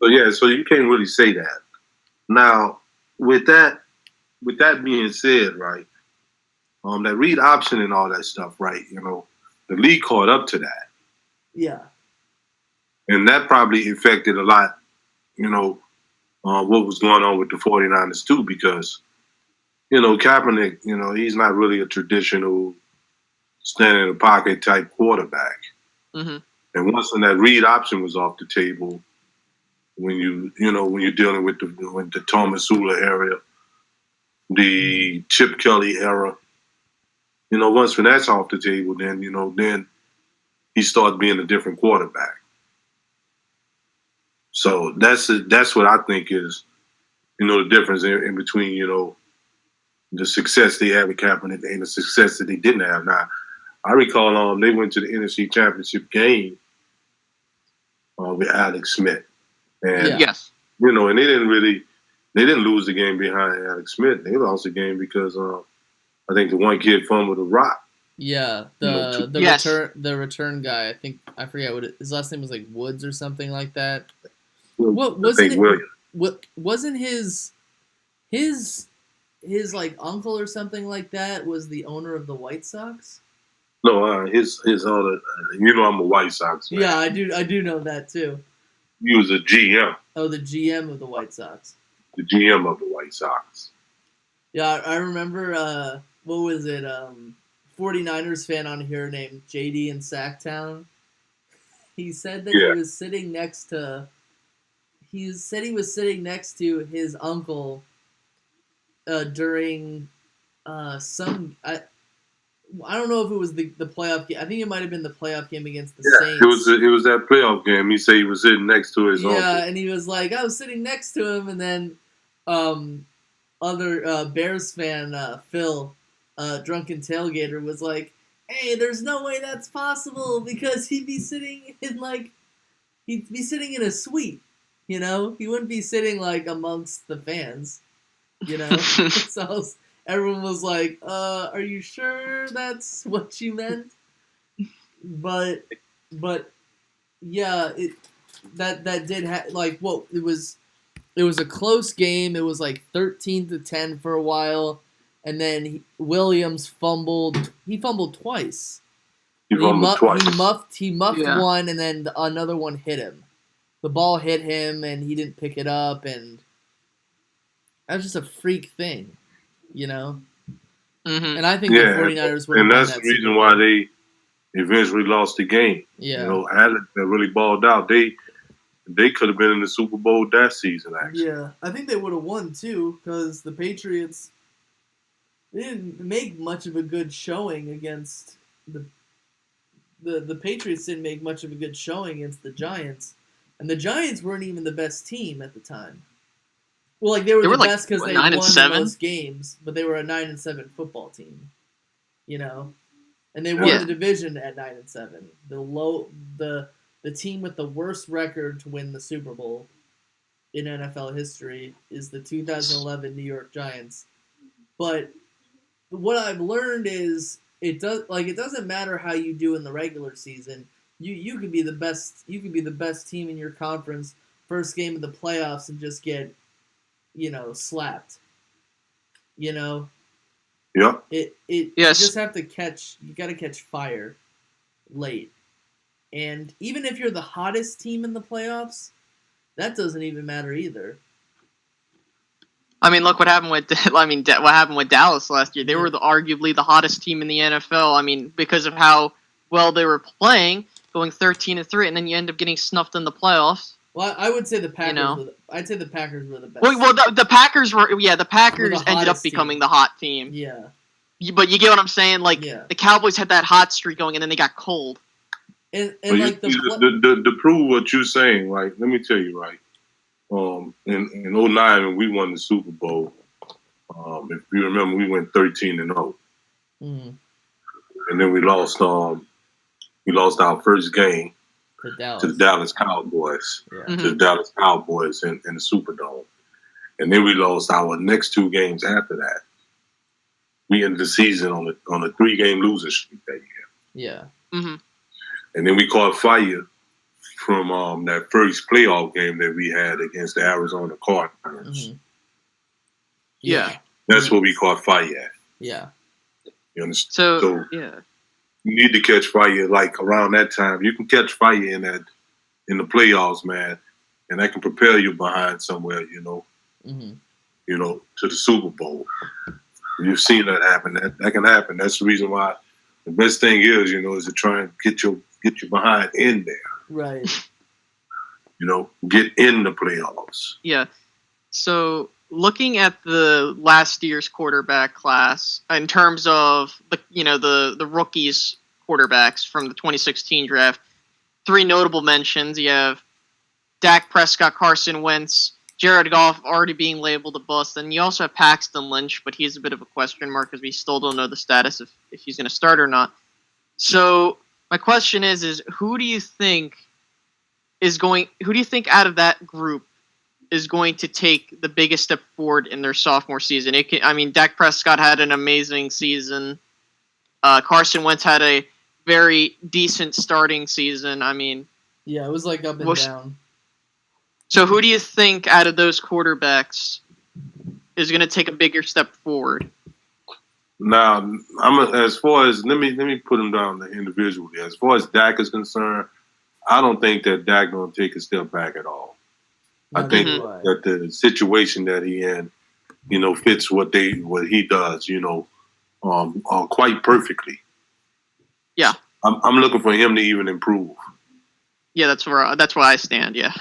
[SPEAKER 3] So yeah, so you can't really say that. Now, with that being said, right, that read option and all that stuff, right, the league caught up to that.
[SPEAKER 1] Yeah.
[SPEAKER 3] And that probably affected a lot, what was going on with the 49ers too, because, Kaepernick, he's not really a traditional stand in the pocket type quarterback.
[SPEAKER 2] Mm-hmm.
[SPEAKER 3] And once when that read option was off the table, when you're dealing with the Thomas Sula era, the Chip Kelly era, once when that's off the table, then then he starts being a different quarterback. So that's what I think is, the difference in between, the success they had with Kaepernick and the success that they didn't have. Now, I recall they went to the NFC Championship game with Alex Smith, and
[SPEAKER 2] yes,
[SPEAKER 3] and they didn't lose the game behind Alex Smith. They lost the game because I think the one kid fumbled a rock.
[SPEAKER 1] Yeah, the return guy. I forget his last name was, like Woods or something like that. What wasn't it? What wasn't his like uncle or something like that was the owner of the White Sox?
[SPEAKER 3] No, his other. I'm a White Sox fan.
[SPEAKER 1] Yeah, I do know that too.
[SPEAKER 3] He was a GM.
[SPEAKER 1] Oh, the GM of the White Sox.
[SPEAKER 3] The GM of the White Sox.
[SPEAKER 1] Yeah, I remember. What was it? 49ers fan on here named JD in SaintsUptown. He said that he was sitting next to. He said he was sitting next to his uncle during some. I don't know if it was the playoff game. I think it might have been the playoff game against the Saints.
[SPEAKER 3] It was that playoff game. He said he was sitting next to his uncle.
[SPEAKER 1] Yeah, and he was like, I was sitting next to him, and then other Bears fan Phil, drunken tailgater, was like, hey, there's no way that's possible because he'd be sitting in a suite. He wouldn't be sitting like amongst the fans. So everyone was like, "Are you sure that's what you meant?" But yeah, that did it was a close game. It was like 13-10 for a while, and then Williams fumbled. He fumbled twice. He muffed one, and then another one hit him. The ball hit him, and he didn't pick it up, and that was just a freak thing,
[SPEAKER 2] Mm-hmm.
[SPEAKER 1] And I think the 49ers would have won
[SPEAKER 3] that's the reason why they eventually lost the game.
[SPEAKER 1] Yeah.
[SPEAKER 3] Alex that really balled out. They could have been in the Super Bowl that season, actually.
[SPEAKER 1] Yeah, I think they would have won, too, because the Patriots, they didn't make much of a good showing against the Patriots didn't make much of a good showing against the Giants. And the Giants weren't even the best team at the time. Well, they were the best because they won the most games, but they were a 9-7 football team, and they won the division at 9-7. The team with the worst record to win the Super Bowl in NFL history is the 2011 New York Giants. But what I've learned is it doesn't matter how you do in the regular season. You could be the best. You could be the best team in your conference. First game of the playoffs and just get, slapped.
[SPEAKER 3] Yeah.
[SPEAKER 1] You just have to catch. You got to catch fire late, and even if you're the hottest team in the playoffs, that doesn't even matter either.
[SPEAKER 2] I mean, look what happened with what happened with Dallas last year. They were arguably the hottest team in the NFL. I mean, because of how well they were playing, going 13-3, and then you end up getting snuffed in the playoffs.
[SPEAKER 1] Well, I would say the Packers. I'd say the Packers were the best.
[SPEAKER 2] Well, the Packers were. Yeah, the Packers ended up becoming the hot team.
[SPEAKER 1] Yeah.
[SPEAKER 2] But you get what I'm saying? The Cowboys had that hot streak going, and then they got cold.
[SPEAKER 1] And
[SPEAKER 3] to prove what you're saying, right? Let me tell you, right? In 2009 when we won the Super Bowl, if you remember, we went 13-0,
[SPEAKER 1] mm-hmm.
[SPEAKER 3] and then we lost. We lost our first game
[SPEAKER 1] to
[SPEAKER 3] the Dallas Cowboys,
[SPEAKER 1] Yeah.
[SPEAKER 3] to the Dallas Cowboys in the Superdome. And then we lost our next 2 games after that. We ended the season on a 3-game losing streak that year.
[SPEAKER 1] Yeah.
[SPEAKER 2] Mm-hmm.
[SPEAKER 3] And then we caught fire from that first playoff game that we had against the Arizona Cardinals.
[SPEAKER 1] Mm-hmm.
[SPEAKER 2] Yeah.
[SPEAKER 3] That's where we caught fire at.
[SPEAKER 1] Yeah.
[SPEAKER 3] You understand?
[SPEAKER 2] So yeah.
[SPEAKER 3] You need to catch fire like around that time. You can catch fire in the playoffs, man, and that can propel you behind somewhere,
[SPEAKER 1] Mm-hmm.
[SPEAKER 3] To the Super Bowl. You've seen that happen. That can happen. That's the reason why the best thing is to try and get you behind in there.
[SPEAKER 1] Right.
[SPEAKER 3] Get in the playoffs.
[SPEAKER 2] Yeah. So looking at the last year's quarterback class in terms of the rookies quarterbacks from the 2016 draft, 3 notable mentions. You have Dak Prescott, Carson Wentz, Jared Goff already being labeled a bust, and you also have Paxton Lynch, but he's a bit of a question mark because we still don't know the status if he's going to start or not. So my question is who do you think out of that group is going to take the biggest step forward in their sophomore season? Dak Prescott had an amazing season. Carson Wentz had a very decent starting season.
[SPEAKER 1] Yeah, it was like up and down.
[SPEAKER 2] So who do you think out of those quarterbacks is going to take a bigger step forward?
[SPEAKER 3] Now, as far as let me put them down individually. As far as Dak is concerned, I don't think that Dak going to take a step back at all. I think that the situation that he in, fits what he does, quite perfectly.
[SPEAKER 2] Yeah,
[SPEAKER 3] I'm looking for him to even improve.
[SPEAKER 2] Yeah, that's where I stand. Yeah.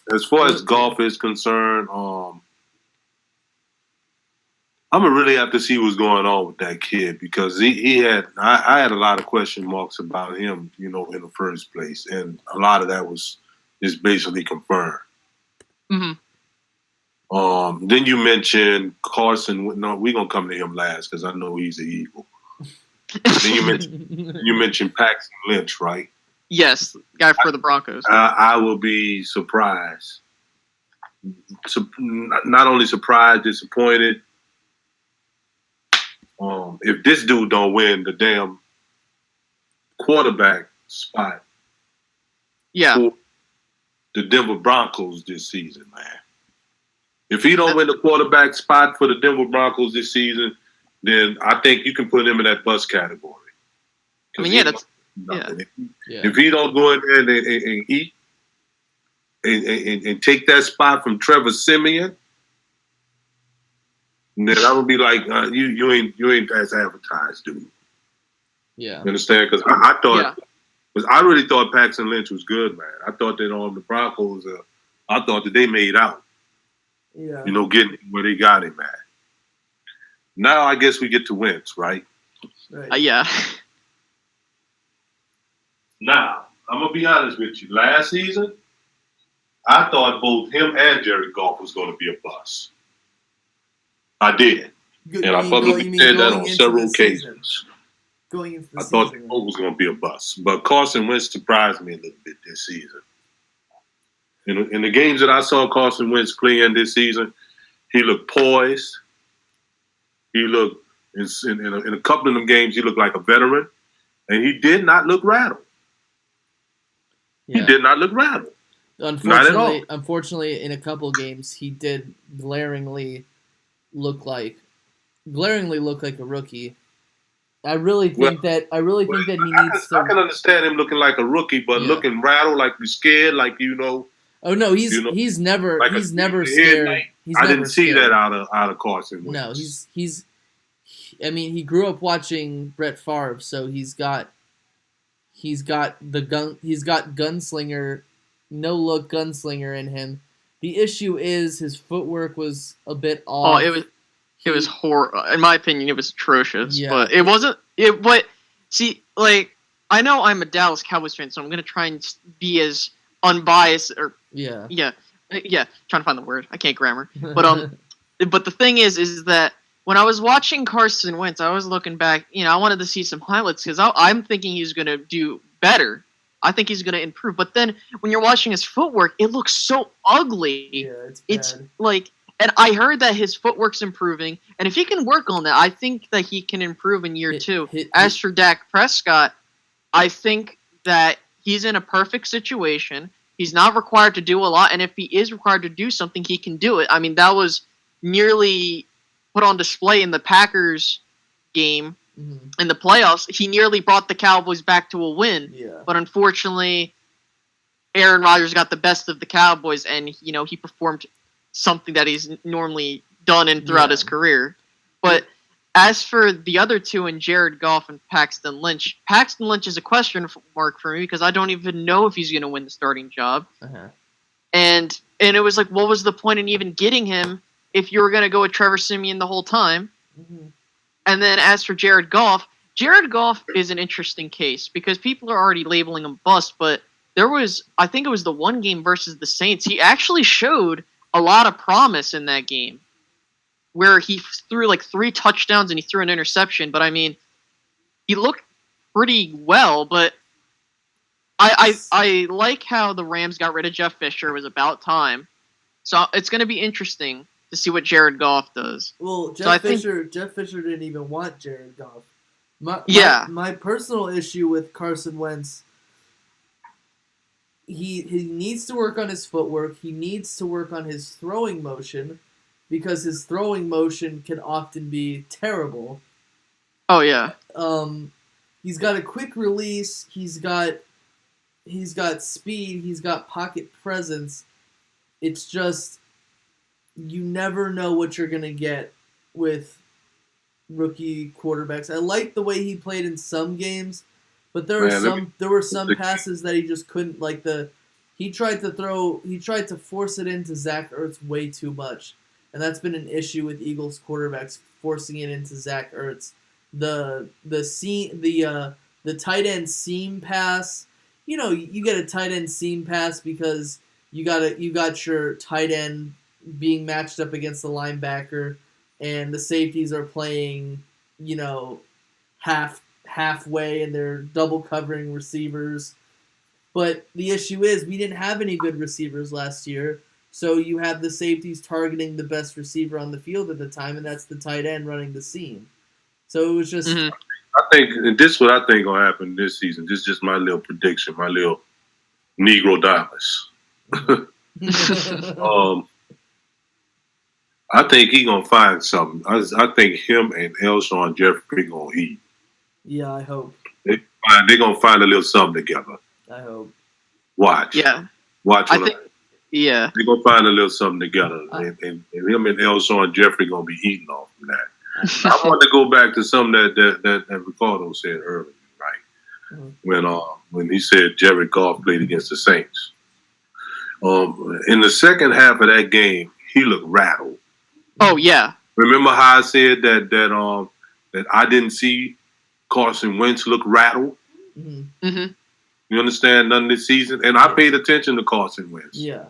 [SPEAKER 3] As far as golf is concerned, I'm gonna really have to see what's going on with that kid because I had a lot of question marks about him, in the first place, and a lot of that was just basically confirmed.
[SPEAKER 2] Mm-hmm.
[SPEAKER 3] Then you mentioned Carson. No, we're gonna come to him last because I know he's an Eagle. Then you mentioned Paxton Lynch, right?
[SPEAKER 2] Yes, guy for the Broncos.
[SPEAKER 3] I will be surprised. Not only surprised, disappointed. If this dude don't win the damn quarterback spot for the Denver Broncos this season, man. If he don't win the quarterback spot for the Denver Broncos this season, then I think you can put him in that bust category. If he don't go in there and eat and take that spot from Trevor Siemian, then I would be like, you ain't as advertised, dude.
[SPEAKER 1] Yeah,
[SPEAKER 3] you understand? Because I thought, because I really thought Paxton Lynch was good, man. I thought that the Broncos, I thought that they made out.
[SPEAKER 1] Yeah,
[SPEAKER 3] getting where they got him at. Now I guess we get to Wentz, right?
[SPEAKER 2] Yeah.
[SPEAKER 3] Now, I'm going to be honest with you. Last season, I thought both him and Jared Goff was going to be a bust. I did. And I publicly said that on several occasions.
[SPEAKER 1] Going into the
[SPEAKER 3] season. I thought they both was going to be a bust. But Carson Wentz surprised me a little bit this season. In the games that I saw Carson Wentz play in this season, he looked poised. He looked, in a couple of them games, he looked like a veteran. And he did not look rattled.
[SPEAKER 1] Yeah.
[SPEAKER 3] He did not look rattled.
[SPEAKER 1] Unfortunately, in a couple games, he did glaringly look like a rookie. I really think that he needs to.
[SPEAKER 3] I can understand him looking like a rookie, but looking rattled, like he's scared, like
[SPEAKER 1] Oh no, he's never scared.
[SPEAKER 3] I didn't see that out of Carson Wentz.
[SPEAKER 1] No, he's. I mean, he grew up watching Brett Favre, so he's got the gun. He's got gunslinger, no look gunslinger in him. The issue is his footwork was a bit off.
[SPEAKER 2] Oh, it was horrible. In my opinion, it was atrocious.
[SPEAKER 1] Yeah.
[SPEAKER 2] But it wasn't. But see, like, I know I'm a Dallas Cowboys fan, so I'm gonna try and be as unbiased or trying to find the word. I can't grammar. But but the thing is that when I was watching Carson Wentz, I was looking back. I wanted to see some highlights because I'm thinking he's gonna do better. I think he's going to improve. But then when you're watching his footwork, it looks so ugly.
[SPEAKER 1] Yeah,
[SPEAKER 2] it's like, and I heard that his footwork's improving, and if he can work on that, I think that he can improve in year two. As for Dak Prescott, I think that he's in a perfect situation. He's not required to do a lot, and if he is required to do something, he can do it. I mean, that was nearly put on display in the Packers game in the playoffs. He nearly brought the Cowboys back to a win, but unfortunately, Aaron Rodgers got the best of the Cowboys, and he performed something that he's normally done throughout his career. But as for the other two, and Jared Goff and Paxton Lynch is a question mark for me because I don't even know if he's going to win the starting job. And it was like, what was the point in even getting him if you were going to go with Trevor Siemian the whole time? And then as for Jared Goff is an interesting case because people are already labeling him bust, but I think it was the one game versus the Saints, he actually showed a lot of promise in that game where he threw like 3 touchdowns and he threw an interception. But I mean, he looked pretty well, but I like how the Rams got rid of Jeff Fisher. It was about time. So it's going to be interesting to see what Jared Goff does.
[SPEAKER 1] Well, Jeff Fisher didn't even want Jared Goff. My personal issue with Carson Wentz, he needs to work on his footwork. He needs to work on his throwing motion because his throwing motion can often be terrible.
[SPEAKER 2] Oh yeah.
[SPEAKER 1] He's got a quick release. He's got speed. He's got pocket presence. It's just you never know what you're gonna get with rookie quarterbacks. I like the way he played in some games, but there were some passes that he just couldn't he tried to force it into Zach Ertz way too much. And that's been an issue with Eagles quarterbacks, forcing it into Zach Ertz. The tight end seam pass, you get a tight end seam pass because you got your tight end being matched up against the linebacker, and the safeties are playing, halfway, and they're double covering receivers. But the issue is we didn't have any good receivers last year, so you have the safeties targeting the best receiver on the field at the time, and that's the tight end running the seam. So it was just.
[SPEAKER 3] I think, and this is what I think gonna happen this season. This is just my little prediction, my little Negro Dallas. I think he gonna find something. I think him and Elshon Jeffrey gonna eat.
[SPEAKER 1] Yeah, I hope.
[SPEAKER 3] They're gonna find a little something together.
[SPEAKER 1] I hope.
[SPEAKER 3] Watch.
[SPEAKER 2] Yeah.
[SPEAKER 3] Watch.
[SPEAKER 2] I think. Yeah.
[SPEAKER 3] They're gonna find a little something together, and him and Elshon Jeffrey gonna be eating off from that. I want to go back to something that Ricardo said earlier, right? When he said Jared Goff played against the Saints. In the second half of that game, he looked rattled.
[SPEAKER 2] Oh yeah.
[SPEAKER 3] Remember how I said that I didn't see Carson Wentz look rattled?
[SPEAKER 2] Mm-hmm.
[SPEAKER 3] You understand? None this season, and I paid attention to Carson Wentz.
[SPEAKER 1] Yeah.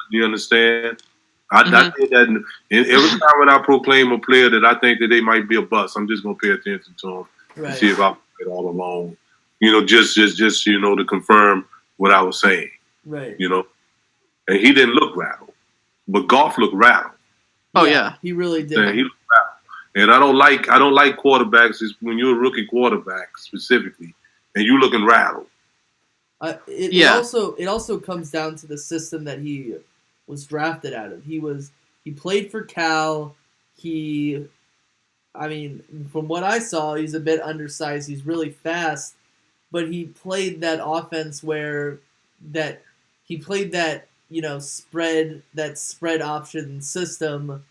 [SPEAKER 3] You understand? I did that. And every time when I proclaim a player that I think that they might be a bust, I'm just gonna pay attention to him and see if I played all along. Just to confirm what I was saying.
[SPEAKER 1] Right.
[SPEAKER 3] And he didn't look rattled, but Goff looked rattled.
[SPEAKER 2] Oh yeah,
[SPEAKER 1] he really did.
[SPEAKER 3] Yeah, he looked rattled. And I don't like quarterbacks. Is when you're a rookie quarterback specifically, and you looking rattled.
[SPEAKER 1] It also comes down to the system that he was drafted out of. He played for Cal. From what I saw, he's a bit undersized. He's really fast, but he played that offense spread option system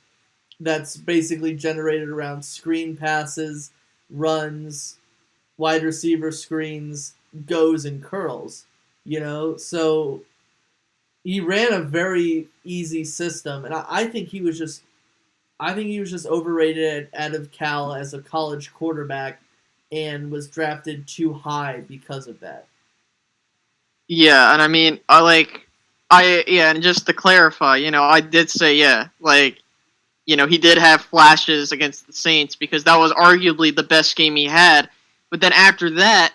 [SPEAKER 1] that's basically generated around screen passes, runs, wide receiver screens, goes and curls. So he ran a very easy system, and I think he was just overrated out of Cal as a college quarterback, and was drafted too high because of that.
[SPEAKER 2] Yeah, and and just to clarify, I did say he did have flashes against the Saints because that was arguably the best game he had, but then after that,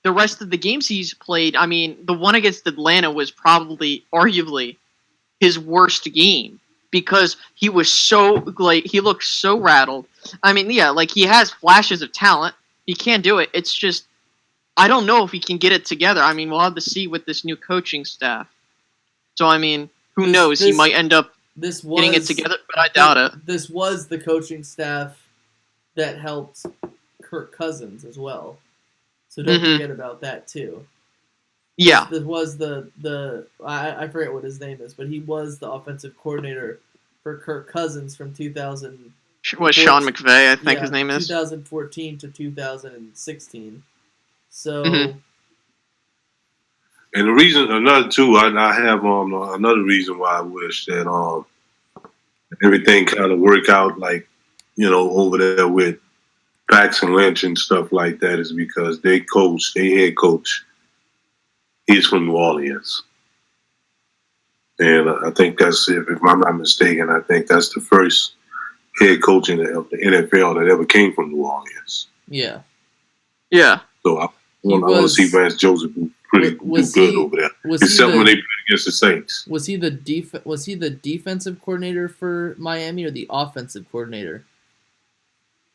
[SPEAKER 2] the rest of the games he's played, I mean, the one against Atlanta was probably, arguably, his worst game because he was he looked so rattled. I mean, yeah, like he has flashes of talent. He can do it. It's just, I don't know if he can get it together. I mean, we'll have to see with this new coaching staff. So, I mean, who knows? He might end up getting it together, but I doubt it.
[SPEAKER 1] This was the coaching staff that helped Kirk Cousins as well. So don't forget about that too.
[SPEAKER 2] Yeah.
[SPEAKER 1] This was I forget what his name is, but he was the offensive coordinator for Kirk Cousins from 2000.
[SPEAKER 2] Was Sean McVay, I think his name is.
[SPEAKER 1] 2014 to 2016. So.
[SPEAKER 3] And the reason, I have another reason why I wish that everything kind of work out like, over there with Paxton Lynch and stuff like that is because their head coach, he's from New Orleans. And I think that's, if I'm not mistaken, I think that's the first head coach of the NFL that ever came from New Orleans.
[SPEAKER 1] Yeah.
[SPEAKER 2] Yeah.
[SPEAKER 3] So I want to see Vance Joseph do good over there. Except when they played against the Saints.
[SPEAKER 1] Was he the defensive coordinator for Miami or the offensive coordinator?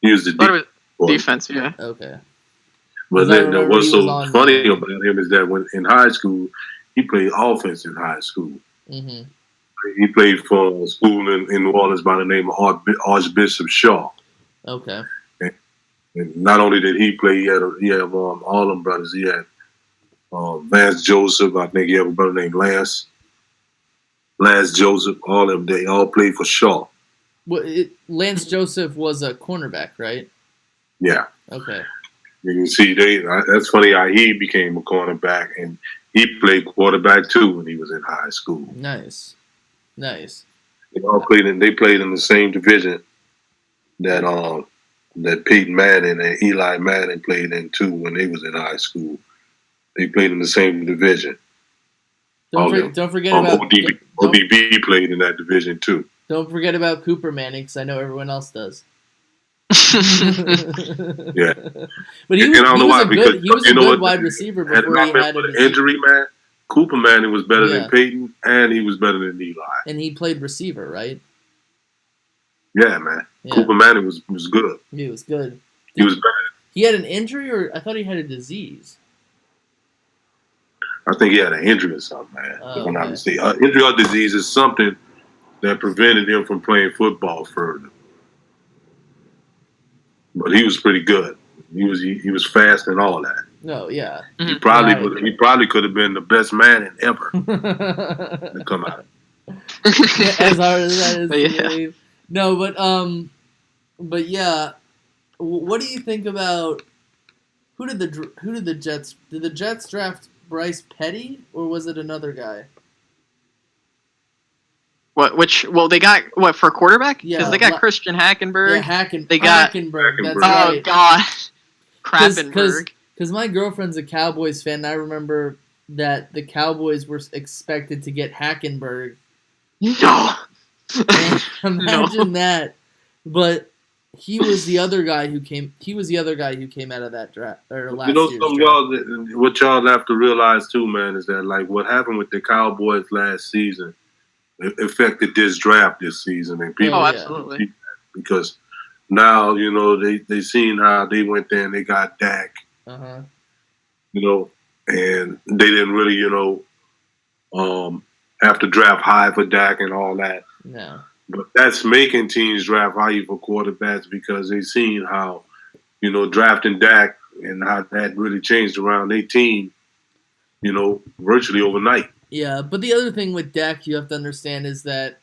[SPEAKER 3] He was the
[SPEAKER 2] defense, yeah.
[SPEAKER 1] Okay.
[SPEAKER 3] But then what's so funny about him is that when in high school, he played offense in high school. Mm-hmm. He played for a school in New Orleans by the name of Archbishop Shaw. Okay. And not only did he play, he had all them brothers. He had Vance Joseph. I think he had a brother named Lance Joseph. All of them, they all played for Shaw.
[SPEAKER 1] Well, Lance Joseph was a cornerback, right?
[SPEAKER 3] Yeah.
[SPEAKER 1] Okay.
[SPEAKER 3] You can see that's funny how he became a cornerback, and he played quarterback too when he was in high school.
[SPEAKER 1] Nice.
[SPEAKER 3] They all played in the same division that Peyton Manning and Eli Manning played in too when they was in high school. They played in the same division.
[SPEAKER 1] Don't forget about
[SPEAKER 3] ODB played in that division too.
[SPEAKER 1] Don't forget about Cooper Manning, because I know everyone else does.
[SPEAKER 3] Yeah,
[SPEAKER 1] but he was a good wide receiver before he had an
[SPEAKER 3] injury. Man, Cooper Manning was better than Peyton, and he was better than Eli.
[SPEAKER 1] And he played receiver, right?
[SPEAKER 3] Yeah, man. Yeah. Cooper Manning was good.
[SPEAKER 1] He was good.
[SPEAKER 3] He was better.
[SPEAKER 1] He had an injury, or I thought he had a disease.
[SPEAKER 3] I think he had an injury or something, man. If I'm not mistaken, injury or disease is something that prevented him from playing football further. But he was pretty good. He was fast and all that.
[SPEAKER 1] No, yeah.
[SPEAKER 3] He probably could have been the best man ever to come out.
[SPEAKER 1] As hard as that is to believe. No, but yeah. What do you think about who did the Jets draft Bryce Petty, or was it another guy?
[SPEAKER 2] They got for a quarterback?
[SPEAKER 1] Yeah,
[SPEAKER 2] because they got Christian Hackenberg.
[SPEAKER 1] Yeah,
[SPEAKER 2] they got
[SPEAKER 1] Hackenberg. That's
[SPEAKER 2] right. Oh God,
[SPEAKER 1] Krappenberg. Because my girlfriend's a Cowboys fan, and I remember that the Cowboys were expected to get Hackenberg.
[SPEAKER 2] No,
[SPEAKER 1] imagine that. But he was the other guy who came. He was the other guy who came out of that draft or last year's draft.
[SPEAKER 3] What y'all have to realize too, man, is that like what happened with the Cowboys last season. It affected this draft this season, and people
[SPEAKER 2] absolutely
[SPEAKER 3] because now they seen how they went there and they got Dak, and they didn't really have to draft high for Dak and all that.
[SPEAKER 1] No,
[SPEAKER 3] but that's making teams draft high for quarterbacks because they seen how drafting Dak and how that really changed around their team, virtually overnight.
[SPEAKER 1] Yeah, but the other thing with Dak you have to understand is that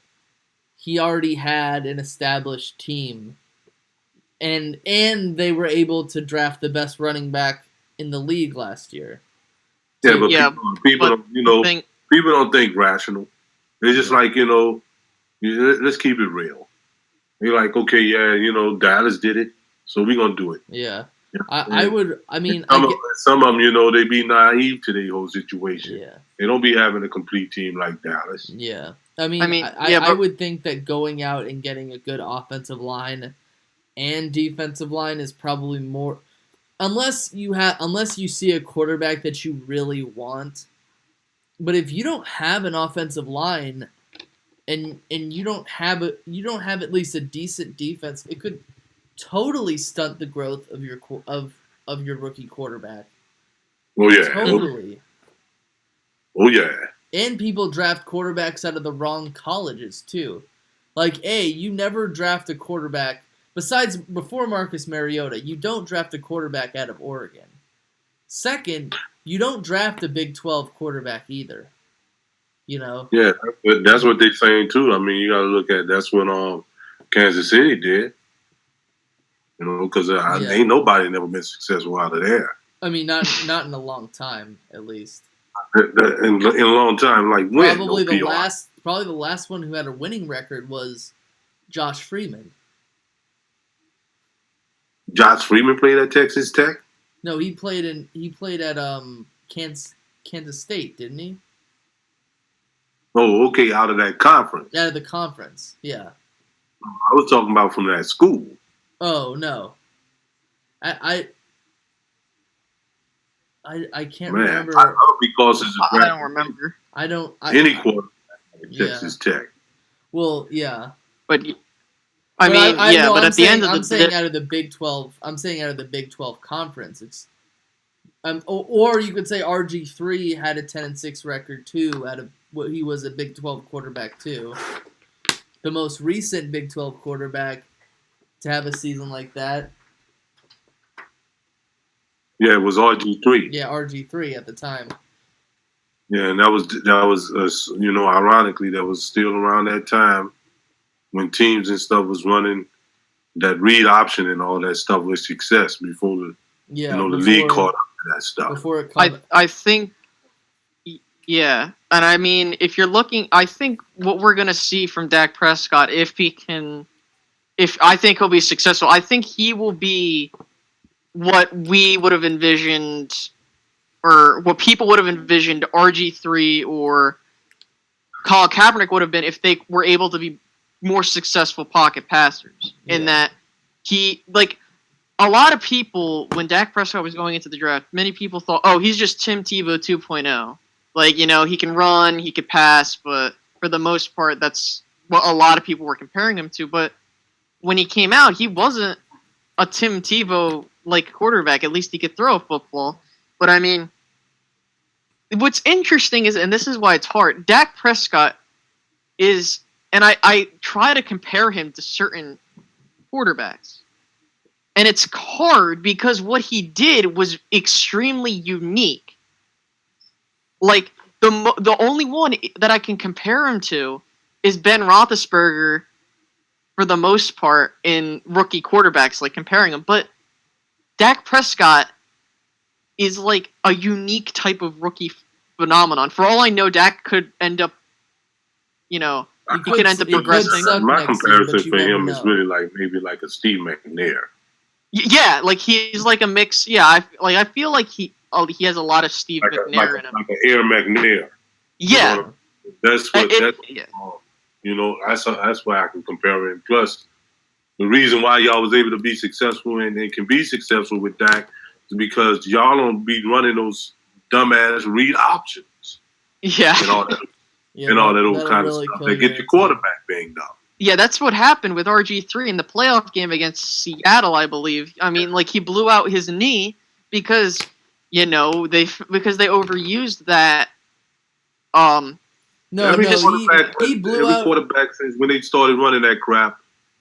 [SPEAKER 1] he already had an established team, and they were able to draft the best running back in the league last year.
[SPEAKER 3] Yeah, but people don't think rational. They're just like let's keep it real. You're like, okay, yeah, Dallas did it, so we're gonna do it.
[SPEAKER 1] Yeah. I mean,
[SPEAKER 3] some of them, they be naive to the whole situation.
[SPEAKER 1] Yeah.
[SPEAKER 3] They don't be having a complete team like Dallas.
[SPEAKER 1] Yeah. I would think that going out and getting a good offensive line and defensive line is probably more unless you see a quarterback that you really want, but if you don't have an offensive line and you don't have at least a decent defense, it could totally stunt the growth of your rookie quarterback.
[SPEAKER 3] Oh yeah.
[SPEAKER 1] Totally.
[SPEAKER 3] Oh yeah.
[SPEAKER 1] And people draft quarterbacks out of the wrong colleges too. Like, you never draft a quarterback before Marcus Mariota, you don't draft a quarterback out of Oregon. Second, you don't draft a Big 12 quarterback either. You know?
[SPEAKER 3] Yeah, that's what they're saying too. I mean, you got to look at that's what Kansas City did. You know, because ain't nobody never been successful out of there.
[SPEAKER 1] I mean, not in a long time, at least.
[SPEAKER 3] In a long time, like when?
[SPEAKER 1] Probably the last one who had a winning record was Josh Freeman.
[SPEAKER 3] Josh Freeman played at Texas Tech?
[SPEAKER 1] No, he played at Kansas State, didn't he?
[SPEAKER 3] Oh, okay, out of that conference.
[SPEAKER 1] Out of the conference, yeah.
[SPEAKER 3] I was talking about from that school.
[SPEAKER 1] Oh no, I can't remember.
[SPEAKER 3] Because it's
[SPEAKER 2] I don't remember.
[SPEAKER 1] Any
[SPEAKER 3] quarterback at Texas Tech.
[SPEAKER 1] Well, yeah,
[SPEAKER 2] but I mean, but at the end of the day,
[SPEAKER 1] I'm saying out of the Big 12. I'm saying out of the Big 12 conference. It's or you could say RG3 had a 10-6 record too. Out of what he was a Big 12 quarterback too. The most recent Big 12 quarterback to have a season like that.
[SPEAKER 3] Yeah, it was RG3.
[SPEAKER 1] Yeah, RG3 at the time.
[SPEAKER 3] Yeah, and that was ironically, that was still around that time when teams and stuff was running that read option and all that stuff with success before the league caught up to that stuff.
[SPEAKER 1] Before it caught
[SPEAKER 2] I think, yeah, and I mean, if you're looking, I think what we're gonna see from Dak Prescott, if I think he'll be successful, I think he will be what we would have envisioned, or what people would have envisioned RG3 or Colin Kaepernick would have been if they were able to be more successful pocket passers. In that a lot of people, when Dak Prescott was going into the draft, many people thought, oh, he's just Tim Tebow 2.0. Like, he can run, he could pass, but for the most part, that's what a lot of people were comparing him to. But when he came out, he wasn't a Tim Tebow like quarterback. At least he could throw a football. But I mean, what's interesting is, and this is why it's hard, Dak Prescott is, and I try to compare him to certain quarterbacks. And it's hard because what he did was extremely unique. Like, the only one that I can compare him to is Ben Roethlisberger for the most part in rookie quarterbacks, like comparing them. But Dak Prescott is like a unique type of rookie phenomenon. For all I know, Dak could end up, he could end up progressing.
[SPEAKER 3] My comparison for him is really maybe like a Steve McNair.
[SPEAKER 2] Yeah, like he's like a mix. Yeah, I feel like he has a lot of Steve McNair in him.
[SPEAKER 3] Like an Air McNair.
[SPEAKER 2] Yeah.
[SPEAKER 3] That's why I can compare him. Plus, the reason why y'all was able to be successful and can be successful with Dak is because y'all don't be running those dumbass read options.
[SPEAKER 2] Yeah.
[SPEAKER 3] And all that old kind of stuff. They get your quarterback banged up.
[SPEAKER 2] Yeah, that's what happened with RG3 in the playoff game against Seattle, I believe. I mean, he blew out his knee because, they overused that.
[SPEAKER 1] He blew out.
[SPEAKER 3] Quarterback, since when they started running that crap,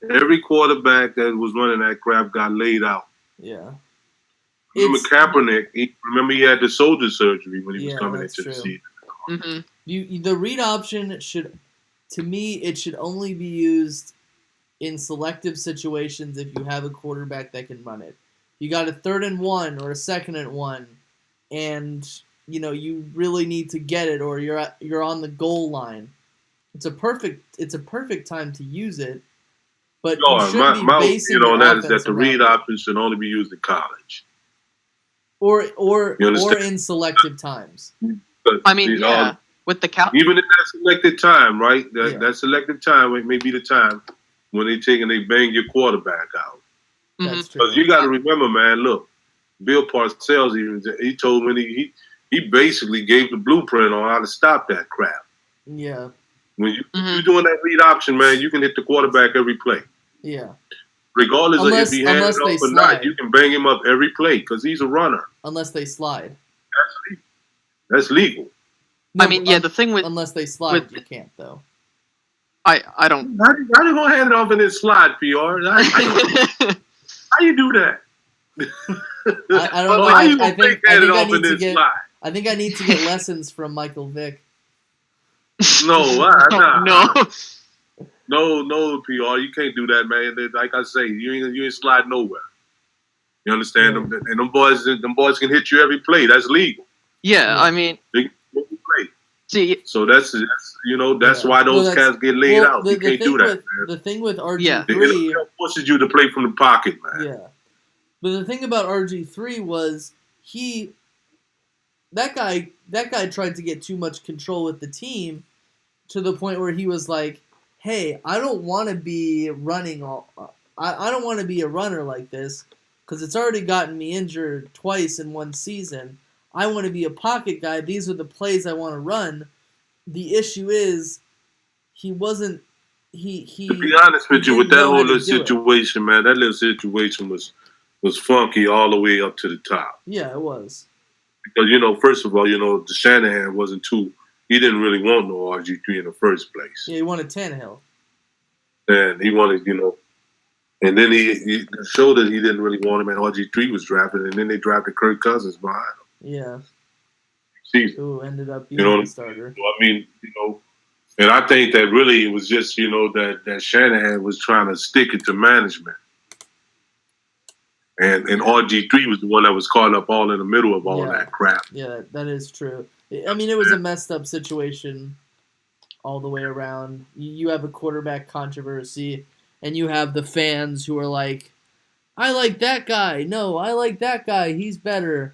[SPEAKER 3] every quarterback that was running that crap got laid out.
[SPEAKER 1] Yeah.
[SPEAKER 3] Remember Kaepernick? He had the shoulder surgery when he was coming into the season.
[SPEAKER 1] Mm-hmm. The read option should only be used in selective situations if you have a quarterback that can run it. You got a 3rd and 1 or a 2nd and 1, and you really need to get it, or you're on the goal line. It's a perfect time to use it. But you should be basing
[SPEAKER 3] that is that the read option should only be used in college,
[SPEAKER 1] or in selective times.
[SPEAKER 2] I mean, with the
[SPEAKER 3] even in that selected time, right? That selected time may be the time when they bang your quarterback out.
[SPEAKER 1] That's true.
[SPEAKER 3] Because you got to remember, man. Look, Bill Parcells he told me he basically gave the blueprint on how to stop that crap.
[SPEAKER 1] Yeah.
[SPEAKER 3] When you're doing that read option, man, you can hit the quarterback every play.
[SPEAKER 1] Yeah.
[SPEAKER 3] Regardless of if he hands it off or not, you can bang him up every play because he's a runner.
[SPEAKER 1] Unless they slide.
[SPEAKER 3] That's legal.
[SPEAKER 2] No, I mean, the thing with
[SPEAKER 1] unless they slide, you can't though.
[SPEAKER 2] I don't.
[SPEAKER 3] How you gonna hand it off in this slide, PR? How you do that?
[SPEAKER 1] I don't know. I think I need to get lessons from Michael Vick.
[SPEAKER 3] No, no, PR. You can't do that, man. Like I say, you ain't slide nowhere. You understand? Yeah. And them boys can hit you every play. That's legal.
[SPEAKER 2] Yeah, I mean, see,
[SPEAKER 3] so that's why those cats get laid out. You can't do that, man.
[SPEAKER 1] The thing with RG3,
[SPEAKER 3] the NFL forces you to play from the pocket, man.
[SPEAKER 1] Yeah, but the thing about RG3 was that guy tried to get too much control with the team to the point where he was like, "Hey, I don't want to be running I don't want to be a runner like this because it's already gotten me injured twice in one season. I want to be a pocket guy. These are the plays I want to run." The issue is he wasn't. He. To
[SPEAKER 3] be honest with you, with that whole little situation, man, that little situation was funky all the way up to the top.
[SPEAKER 1] Yeah, it was.
[SPEAKER 3] Because first of all, the Shanahan wasn't too. He didn't really want no RG3 in the first place.
[SPEAKER 1] Yeah, he wanted Tannehill.
[SPEAKER 3] And he wanted, and then he showed that he didn't really want him, and RG3 was drafted, and then they drafted Kirk Cousins behind him.
[SPEAKER 1] Yeah.
[SPEAKER 3] Who
[SPEAKER 1] ended up being the starter.
[SPEAKER 3] I mean, and I think that really it was just, that Shanahan was trying to stick it to management. And RG3 was the one that was caught up all in the middle of all that crap.
[SPEAKER 1] Yeah, that is true. I mean, it was a messed up situation all the way around. You have a quarterback controversy, and you have the fans who are like, I like that guy. No, I like that guy. He's better.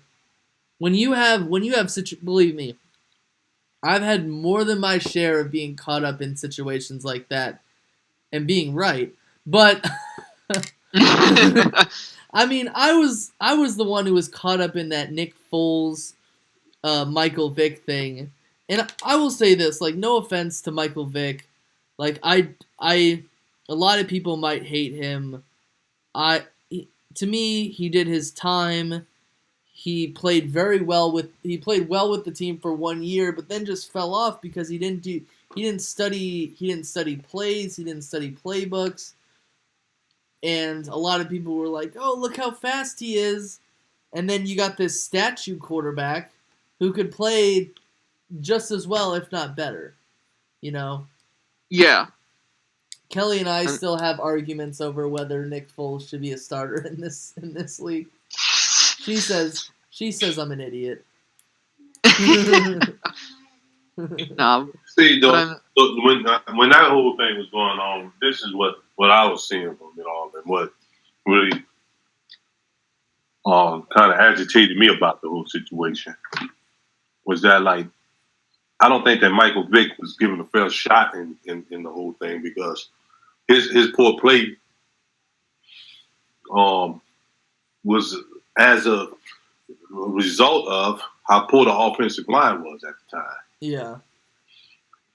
[SPEAKER 1] When you have believe me, I've had more than my share of being caught up in situations like that and being right. But I mean, I was the one who was caught up in that Nick Foles, Michael Vick thing. And I will say this, like, no offense to Michael Vick, like a lot of people might hate him. To me, he did his time. He played well with the team for 1 year, but then just fell off because he didn't study plays, he didn't study playbooks. And a lot of people were like, "Oh, look how fast he is." And then you got this statue quarterback who could play just as well, if not better.
[SPEAKER 2] Yeah.
[SPEAKER 1] Kelly and I still have arguments over whether Nick Foles should be a starter in this league. She says I'm an idiot.
[SPEAKER 2] No.
[SPEAKER 3] See, when that whole thing was going on, this is what I was seeing from it all, and what really kind of agitated me about the whole situation was that, like, I don't think that Michael Vick was given a fair shot in the whole thing because his poor play was as a result of how poor the offensive line was at the time.
[SPEAKER 1] Yeah.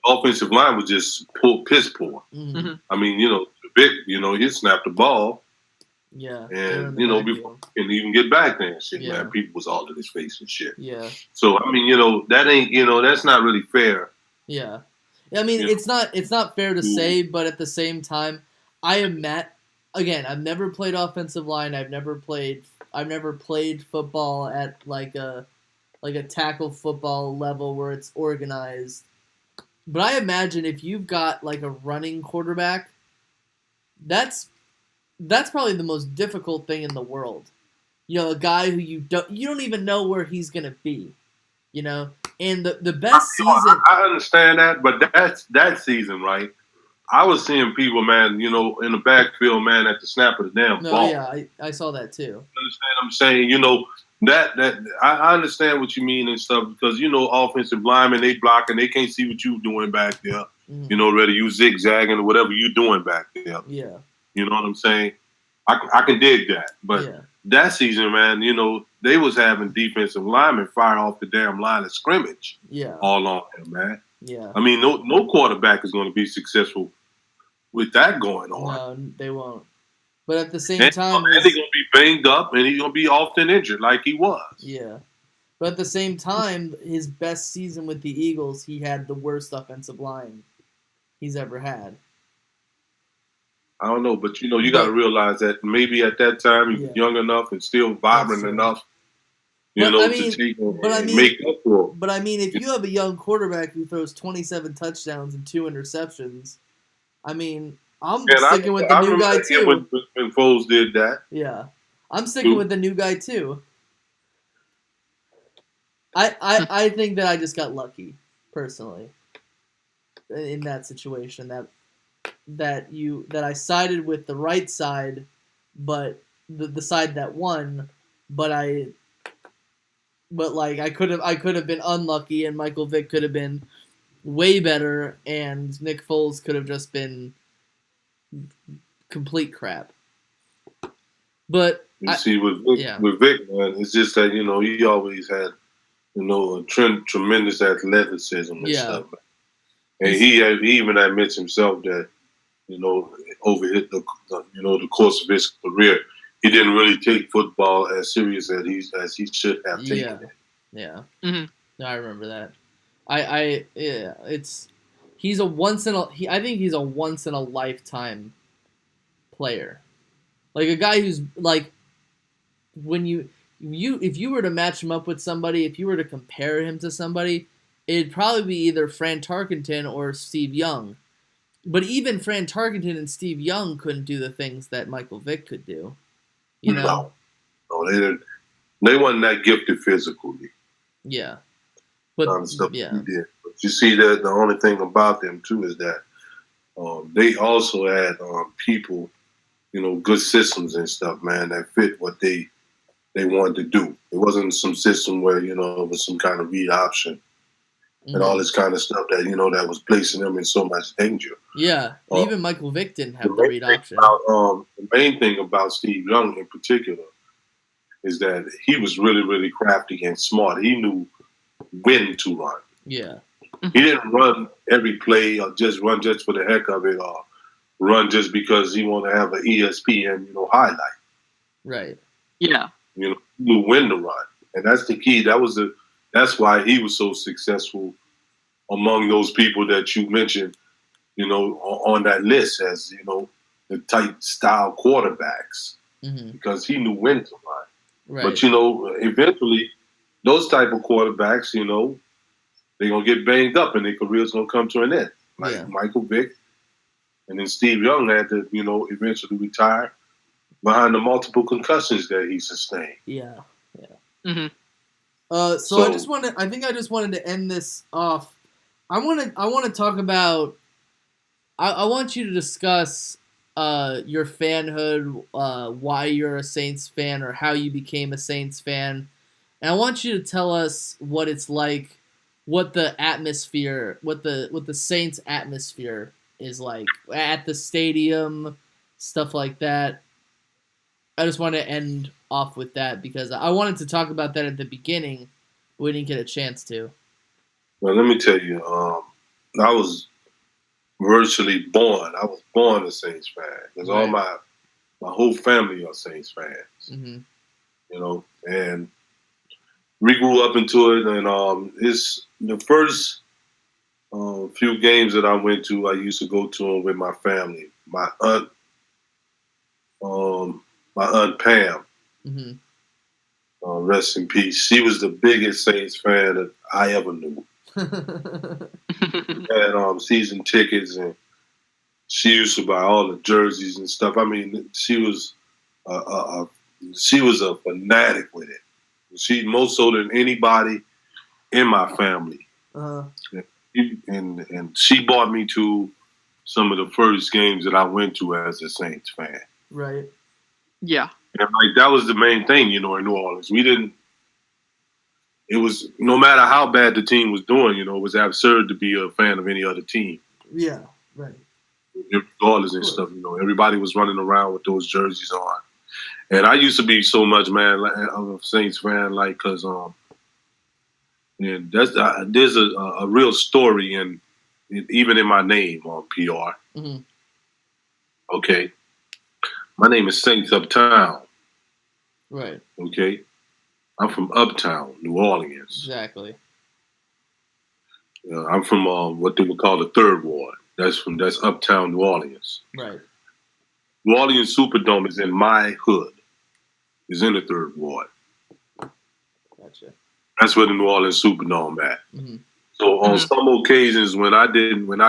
[SPEAKER 3] Offensive line was just piss poor.
[SPEAKER 1] Mm-hmm.
[SPEAKER 3] I mean, Vic, he snapped the ball.
[SPEAKER 1] Yeah.
[SPEAKER 3] And, before he can even get back there and shit, man, people was all in his face and shit.
[SPEAKER 1] Yeah.
[SPEAKER 3] So, I mean, that ain't, that's not really fair.
[SPEAKER 1] Yeah. I mean, it's not fair to say, but at the same time, I've never played offensive line. I've never played football at like a tackle football level where it's organized. But I imagine if you've got like a running quarterback, that's probably the most difficult thing in the world. A guy who you don't even know where he's gonna be. And the best season.
[SPEAKER 3] I understand that, but that season, right? I was seeing people, man, in the backfield, man, at the snap of the damn ball.
[SPEAKER 1] Yeah, I saw that too.
[SPEAKER 3] You understand what I'm saying? That I understand what you mean and stuff because, offensive linemen, they block and they can't see what you doing back there. Mm-hmm. Whether you zigzagging or whatever you doing back there.
[SPEAKER 1] Yeah.
[SPEAKER 3] You know what I'm saying? I can dig that. But that season, man, they was having defensive linemen fire off the damn line of scrimmage.
[SPEAKER 1] Yeah.
[SPEAKER 3] All on him, man.
[SPEAKER 1] Yeah.
[SPEAKER 3] I mean, no quarterback is going to be successful with that going on.
[SPEAKER 1] No, they won't. But at the same time,
[SPEAKER 3] and they're going to be banged up, and he's going to be often injured like he was.
[SPEAKER 1] Yeah. But at the same time, his best season with the Eagles, he had the worst offensive line he's ever had.
[SPEAKER 3] I don't know, but you got to realize that maybe at that time he was young enough and still vibrant enough, to take and make up for it.
[SPEAKER 1] But I mean, if you have a young quarterback who throws 27 touchdowns and 2 interceptions, I mean, I'm sticking with the new guy too.
[SPEAKER 3] When Foles did that,
[SPEAKER 1] yeah, I'm sticking with the new guy too. I think that I just got lucky personally in that situation that I sided with the right side, but the side that won, but I could have been unlucky, and Michael Vick could have been way better, and Nick Foles could have just been complete crap. But
[SPEAKER 3] with Vic, man, it's just that he always had tremendous athleticism and stuff. And he even admits himself that, over the course of his career, he didn't really take football as serious as he should have taken it.
[SPEAKER 1] Yeah. Mm-hmm. No, I remember that. I he's a once in a lifetime player. Like a guy who's like if you were to match him up with somebody, if you were to compare him to somebody, it'd probably be either Fran Tarkenton or Steve Young. But even Fran Tarkenton and Steve Young couldn't do the things that Michael Vick could do.
[SPEAKER 3] No, they didn't. They wasn't that gifted physically.
[SPEAKER 1] Yeah, but
[SPEAKER 3] stuff he did. But you see that the only thing about them too is that they also had people, good systems and stuff, man, that fit what they wanted to do. It wasn't some system where it was some kind of read option. And all this kind of stuff that that was placing them in so much danger.
[SPEAKER 1] Yeah, even Michael Vick didn't have the read option.
[SPEAKER 3] The main thing about Steve Young in particular is that he was really, really crafty and smart. He knew when to run.
[SPEAKER 1] Yeah,
[SPEAKER 3] he didn't run every play or just run just for the heck of it or run just because he wanted to have an ESPN highlight.
[SPEAKER 1] Right.
[SPEAKER 2] Yeah.
[SPEAKER 3] He knew when to run, and that's the key. That's why he was so successful among those people that you mentioned, on that list as, the type style quarterbacks, because he knew when to run. Right. But, eventually those type of quarterbacks, they're going to get banged up and their career's going to come to an end. Like Michael Vick. And then Steve Young had to, eventually retire behind the multiple concussions that he sustained.
[SPEAKER 1] Yeah. Yeah.
[SPEAKER 2] Mm-hmm.
[SPEAKER 1] So I just wanted to end this off. I want to talk about. I want you to discuss your fanhood, why you're a Saints fan, or how you became a Saints fan, and I want you to tell us what it's like, what the atmosphere, what the Saints atmosphere is like at the stadium, stuff like that. I just want to end off with that because I wanted to talk about that at the beginning. We didn't get a chance to.
[SPEAKER 3] Well, let me tell you, I was virtually born. I was born a Saints fan because all my whole family are Saints fans. Mm-hmm. And we grew up into it, and it's the first few games that I went to. I used to go to them with my family. My aunt Pam, rest in peace. She was the biggest Saints fan that I ever knew. Had season tickets, and she used to buy all the jerseys and stuff. I mean, she was a fanatic with it. She more so than anybody in my family. And she brought me to some of the first games that I went to as a Saints fan.
[SPEAKER 1] Right.
[SPEAKER 2] Yeah.
[SPEAKER 3] And that was the main thing, in New Orleans. It was no matter how bad the team was doing, it was absurd to be a fan of any other team.
[SPEAKER 1] Yeah, right.
[SPEAKER 3] Regardless and stuff, everybody was running around with those jerseys on. And I used to be so much, man, of a Saints fan, like, cause and there's a real story even in my name on PR.
[SPEAKER 1] Mm-hmm.
[SPEAKER 3] Okay, my name is SaintsUptown.
[SPEAKER 1] Right.
[SPEAKER 3] Okay, I'm from Uptown, New Orleans.
[SPEAKER 1] Exactly.
[SPEAKER 3] I'm from what they would call the Third Ward. That's Uptown, New Orleans.
[SPEAKER 1] Right.
[SPEAKER 3] New Orleans Superdome is in my hood. Is in the Third Ward.
[SPEAKER 1] Gotcha.
[SPEAKER 3] That's where the New Orleans Superdome at.
[SPEAKER 1] Mm-hmm.
[SPEAKER 3] So on some occasions when I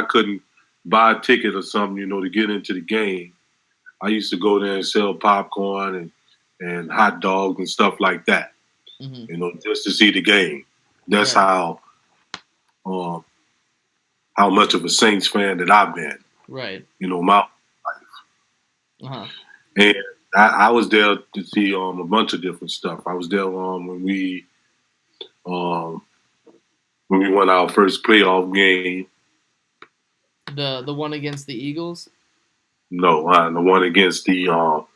[SPEAKER 3] couldn't buy a ticket or something, to get into the game, I used to go there and sell popcorn and hot dogs and stuff like that.
[SPEAKER 1] Mm-hmm.
[SPEAKER 3] Just to see the game. That's
[SPEAKER 1] right.
[SPEAKER 3] How much of a Saints fan that I've been.
[SPEAKER 1] Right.
[SPEAKER 3] My life.
[SPEAKER 1] Uh-huh.
[SPEAKER 3] And I was there to see a bunch of different stuff. I was there when we won our first playoff game.
[SPEAKER 1] The one against the Eagles?
[SPEAKER 3] No, the one against the Rams.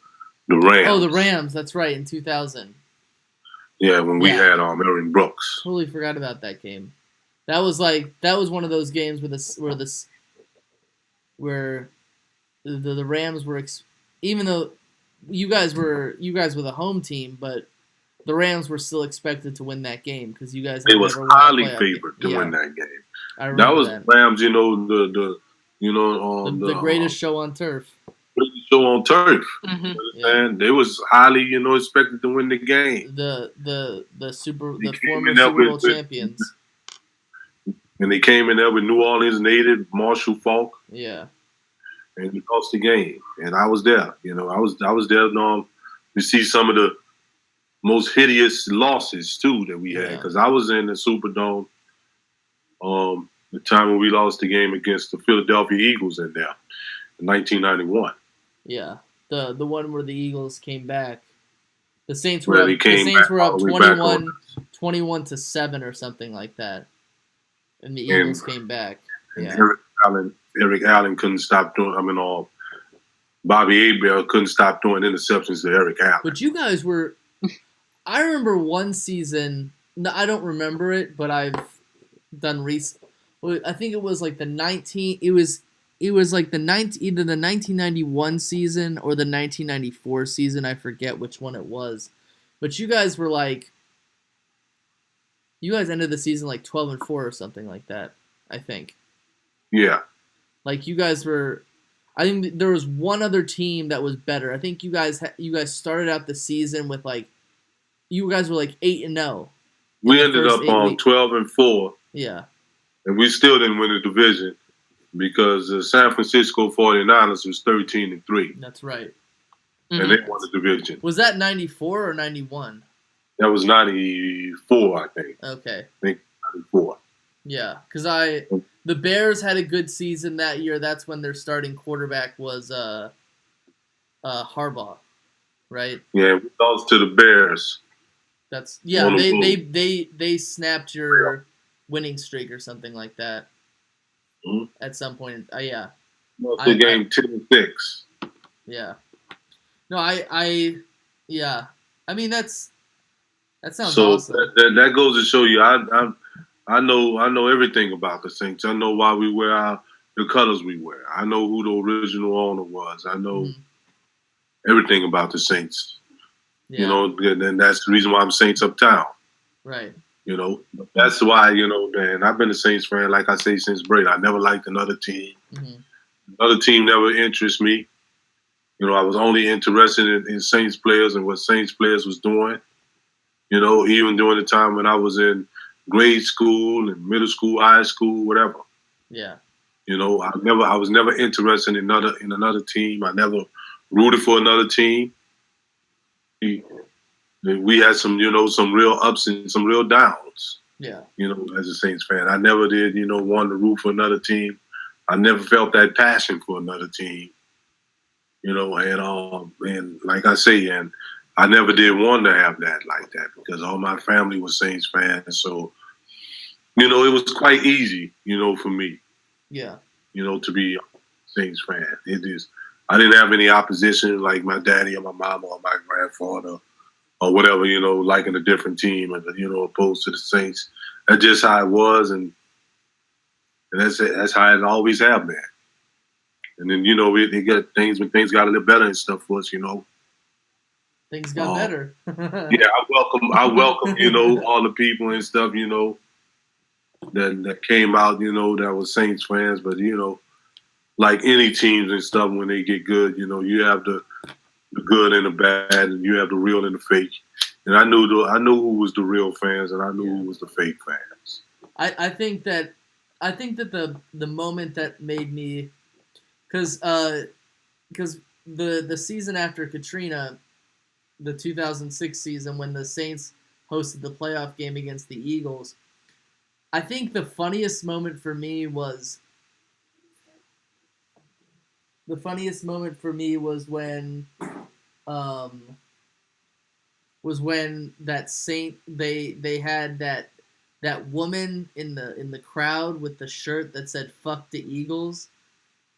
[SPEAKER 1] Oh, the Rams. That's right, in 2000.
[SPEAKER 3] Yeah, when we had Aaron Brooks.
[SPEAKER 1] Totally forgot about that game. That was one of those games where the Rams were even though you guys were the home team, but the Rams were still expected to win that game because you guys.
[SPEAKER 3] It was highly favored to win that game.
[SPEAKER 1] I remember
[SPEAKER 3] that was
[SPEAKER 1] that.
[SPEAKER 3] Rams.
[SPEAKER 1] The greatest show on turf.
[SPEAKER 3] Greatest show on turf.
[SPEAKER 2] Mm-hmm.
[SPEAKER 3] And they was highly, expected to win the game.
[SPEAKER 1] The former Super Bowl champions.
[SPEAKER 3] And they came in there with New Orleans native Marshall Faulk.
[SPEAKER 1] Yeah.
[SPEAKER 3] And we lost the game. And I was there. I was there to see some of the most hideous losses too that we had. Because I was in the Superdome the time when we lost the game against the Philadelphia Eagles in there in 1991.
[SPEAKER 1] Yeah. The one where the Eagles came back. The Saints were up 21-7 or something like that. And the Eagles came back. Yeah.
[SPEAKER 3] Eric Allen couldn't stop doing. Bobby Abel couldn't stop throwing interceptions to Eric Allen.
[SPEAKER 1] But you guys were. I remember one season. No, I don't remember it, but I've done I think it was like the 19. It was like either the 1991 season or the 1994 season. I forget which one it was. But you guys were like. You guys ended the season like 12-4 or something like that, I think.
[SPEAKER 3] Yeah.
[SPEAKER 1] Like you guys were, I think there was one other team that was better. I think you guys started out the season with like, you guys were like 8-0.
[SPEAKER 3] We ended up on 12-4.
[SPEAKER 1] Yeah.
[SPEAKER 3] And we still didn't win the division because the San Francisco 49ers was 13-3.
[SPEAKER 1] That's right.
[SPEAKER 3] And they won the division.
[SPEAKER 1] Was that 94 or 91?
[SPEAKER 3] That was 94, I think.
[SPEAKER 1] Okay.
[SPEAKER 3] I think 94.
[SPEAKER 1] Yeah, because the Bears had a good season that year. That's when their starting quarterback was Harbaugh, right?
[SPEAKER 3] Yeah, we lost to the Bears.
[SPEAKER 1] They snapped your winning streak or something like that at some point. Yeah.
[SPEAKER 3] Lost the game 10-6.
[SPEAKER 1] Yeah. No, I mean that sounds awesome.
[SPEAKER 3] That goes to show you, I know everything about the Saints. I know why we wear the colors we wear. I know who the original owner was. I know everything about the Saints. Yeah. And that's the reason why I'm SaintsUptown.
[SPEAKER 1] Right.
[SPEAKER 3] That's why, man, I've been a Saints fan, like I say, since Brady. I never liked another team. Mm-hmm. Another team never interests me. I was only interested in Saints players and what Saints players was doing. Even during the time when I was in grade school and middle school, high school, whatever.
[SPEAKER 1] Yeah.
[SPEAKER 3] I was never interested in another team. I never rooted for another team. We had some real ups and some real downs.
[SPEAKER 1] Yeah.
[SPEAKER 3] As a Saints fan, I never did, want to root for another team. I never felt that passion for another team. And like I say, and I never did want to have that like that because all my family was Saints fans. So, it was quite easy, for me.
[SPEAKER 1] Yeah.
[SPEAKER 3] To be a Saints fan. I didn't have any opposition like my daddy or my mama or my grandfather or whatever, liking a different team, opposed to the Saints. That's just how it was, and that's it. That's how it always have been. And then they get things when things got a little better and stuff for us,
[SPEAKER 1] Things got better.
[SPEAKER 3] Yeah, I welcome all the people and stuff, that came out, that was Saints fans, but like any teams and stuff, when they get good, you have the good and the bad, and you have the real and the fake. And I knew who was the real fans, and I knew who was the fake fans.
[SPEAKER 1] I think that the moment that made me, because the season after Katrina, the 2006 season when the Saints hosted the playoff game against the Eagles, I think the funniest moment for me was when that Saint they had that woman in the crowd with the shirt that said "fuck the Eagles."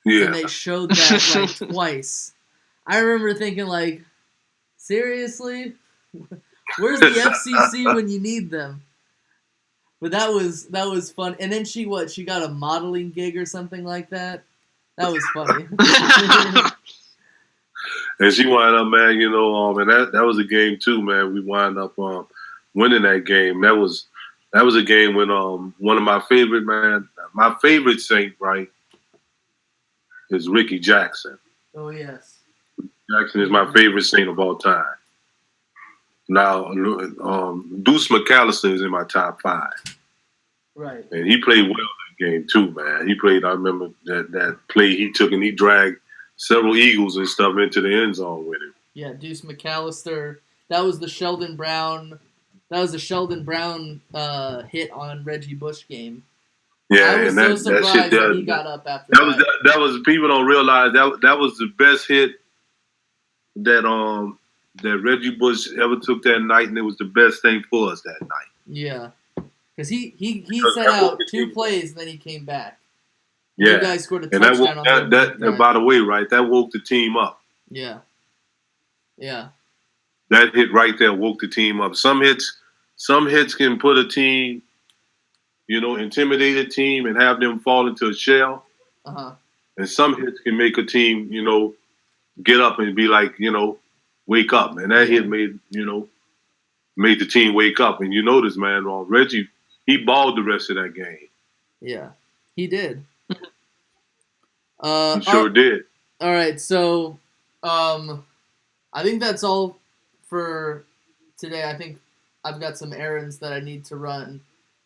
[SPEAKER 3] Yeah.
[SPEAKER 1] And they showed that like twice. I remember thinking like, seriously? Where's the FCC when you need them? But that was fun. And then she got a modeling gig or something like that. That was funny.
[SPEAKER 3] And she wound up, man, and that was a game too, man. We wound up winning that game. That was a game when one of my favorite Saint, right, is Ricky Jackson.
[SPEAKER 1] Oh yes.
[SPEAKER 3] Jackson is my favorite Saint of all time. Now, Deuce McAllister is in my top 5.
[SPEAKER 1] Right.
[SPEAKER 3] And he played well that game too, man. I remember that play he took, and he dragged several Eagles and stuff into the end zone with him.
[SPEAKER 1] Yeah, Deuce McAllister. That was the Sheldon Brown. Hit on Reggie Bush game.
[SPEAKER 3] Yeah,
[SPEAKER 1] I was so surprised that he got up after that.
[SPEAKER 3] That was people don't realize that was the best hit that Reggie Bush ever took that night, and it was the best thing for us that night.
[SPEAKER 1] Yeah, because he sent out 2 plays and then he came back.
[SPEAKER 3] Yeah,
[SPEAKER 1] you guys scored a touchdown on
[SPEAKER 3] that. By the way, right, that woke the team up.
[SPEAKER 1] Yeah.
[SPEAKER 3] That hit right there woke the team up. Some hits can put a team, intimidate a team and have them fall into a shell. And some hits can make a team, get up and be like, wake up. And that hit made the team wake up. And you notice, man, Reggie, he balled the rest of that game.
[SPEAKER 1] Yeah, he did.
[SPEAKER 3] He sure did.
[SPEAKER 1] All right, so I think that's all for today. I think I've got some errands that I need to run.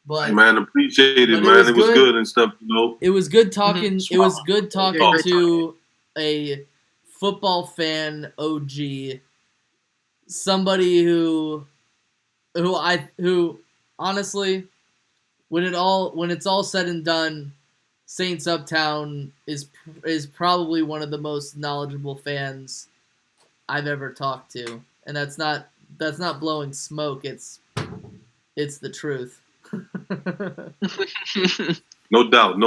[SPEAKER 1] But
[SPEAKER 3] hey, man, appreciate it, man. It was good and stuff,
[SPEAKER 1] It was good talking. Mm-hmm. It was good talking to a football fan OG, somebody who honestly, when it's all said and done, SaintsUptown is probably one of the most knowledgeable fans I've ever talked to, and that's not blowing smoke. It's the truth.
[SPEAKER 3] No doubt,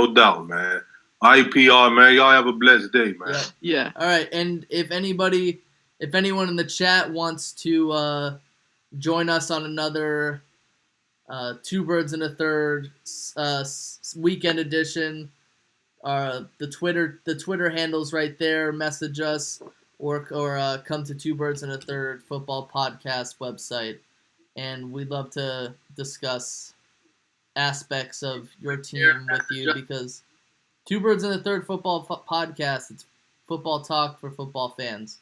[SPEAKER 3] man. IPR, man. Y'all have a blessed day, man.
[SPEAKER 2] Yeah.
[SPEAKER 1] All right, and if anyone in the chat wants to join us on another Two Birds and a Third weekend edition, the Twitter handle's right there. Message us or come to Two Birds and a Third football podcast website, and we'd love to discuss aspects of your team with you, because Two Birds and a Third football podcast, it's football talk for football fans.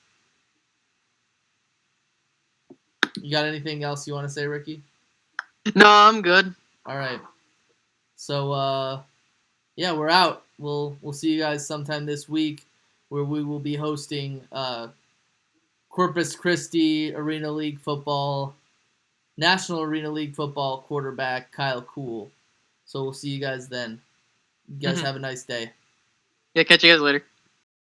[SPEAKER 1] You got anything else you want to say, Ricky?
[SPEAKER 2] No, I'm good.
[SPEAKER 1] All right. So, yeah, we're out. We'll see you guys sometime this week, where we will be hosting Corpus Christi Arena League football, National Arena League football quarterback Kyle Cool. So we'll see you guys then. You guys have a nice day.
[SPEAKER 2] Yeah, catch you guys later.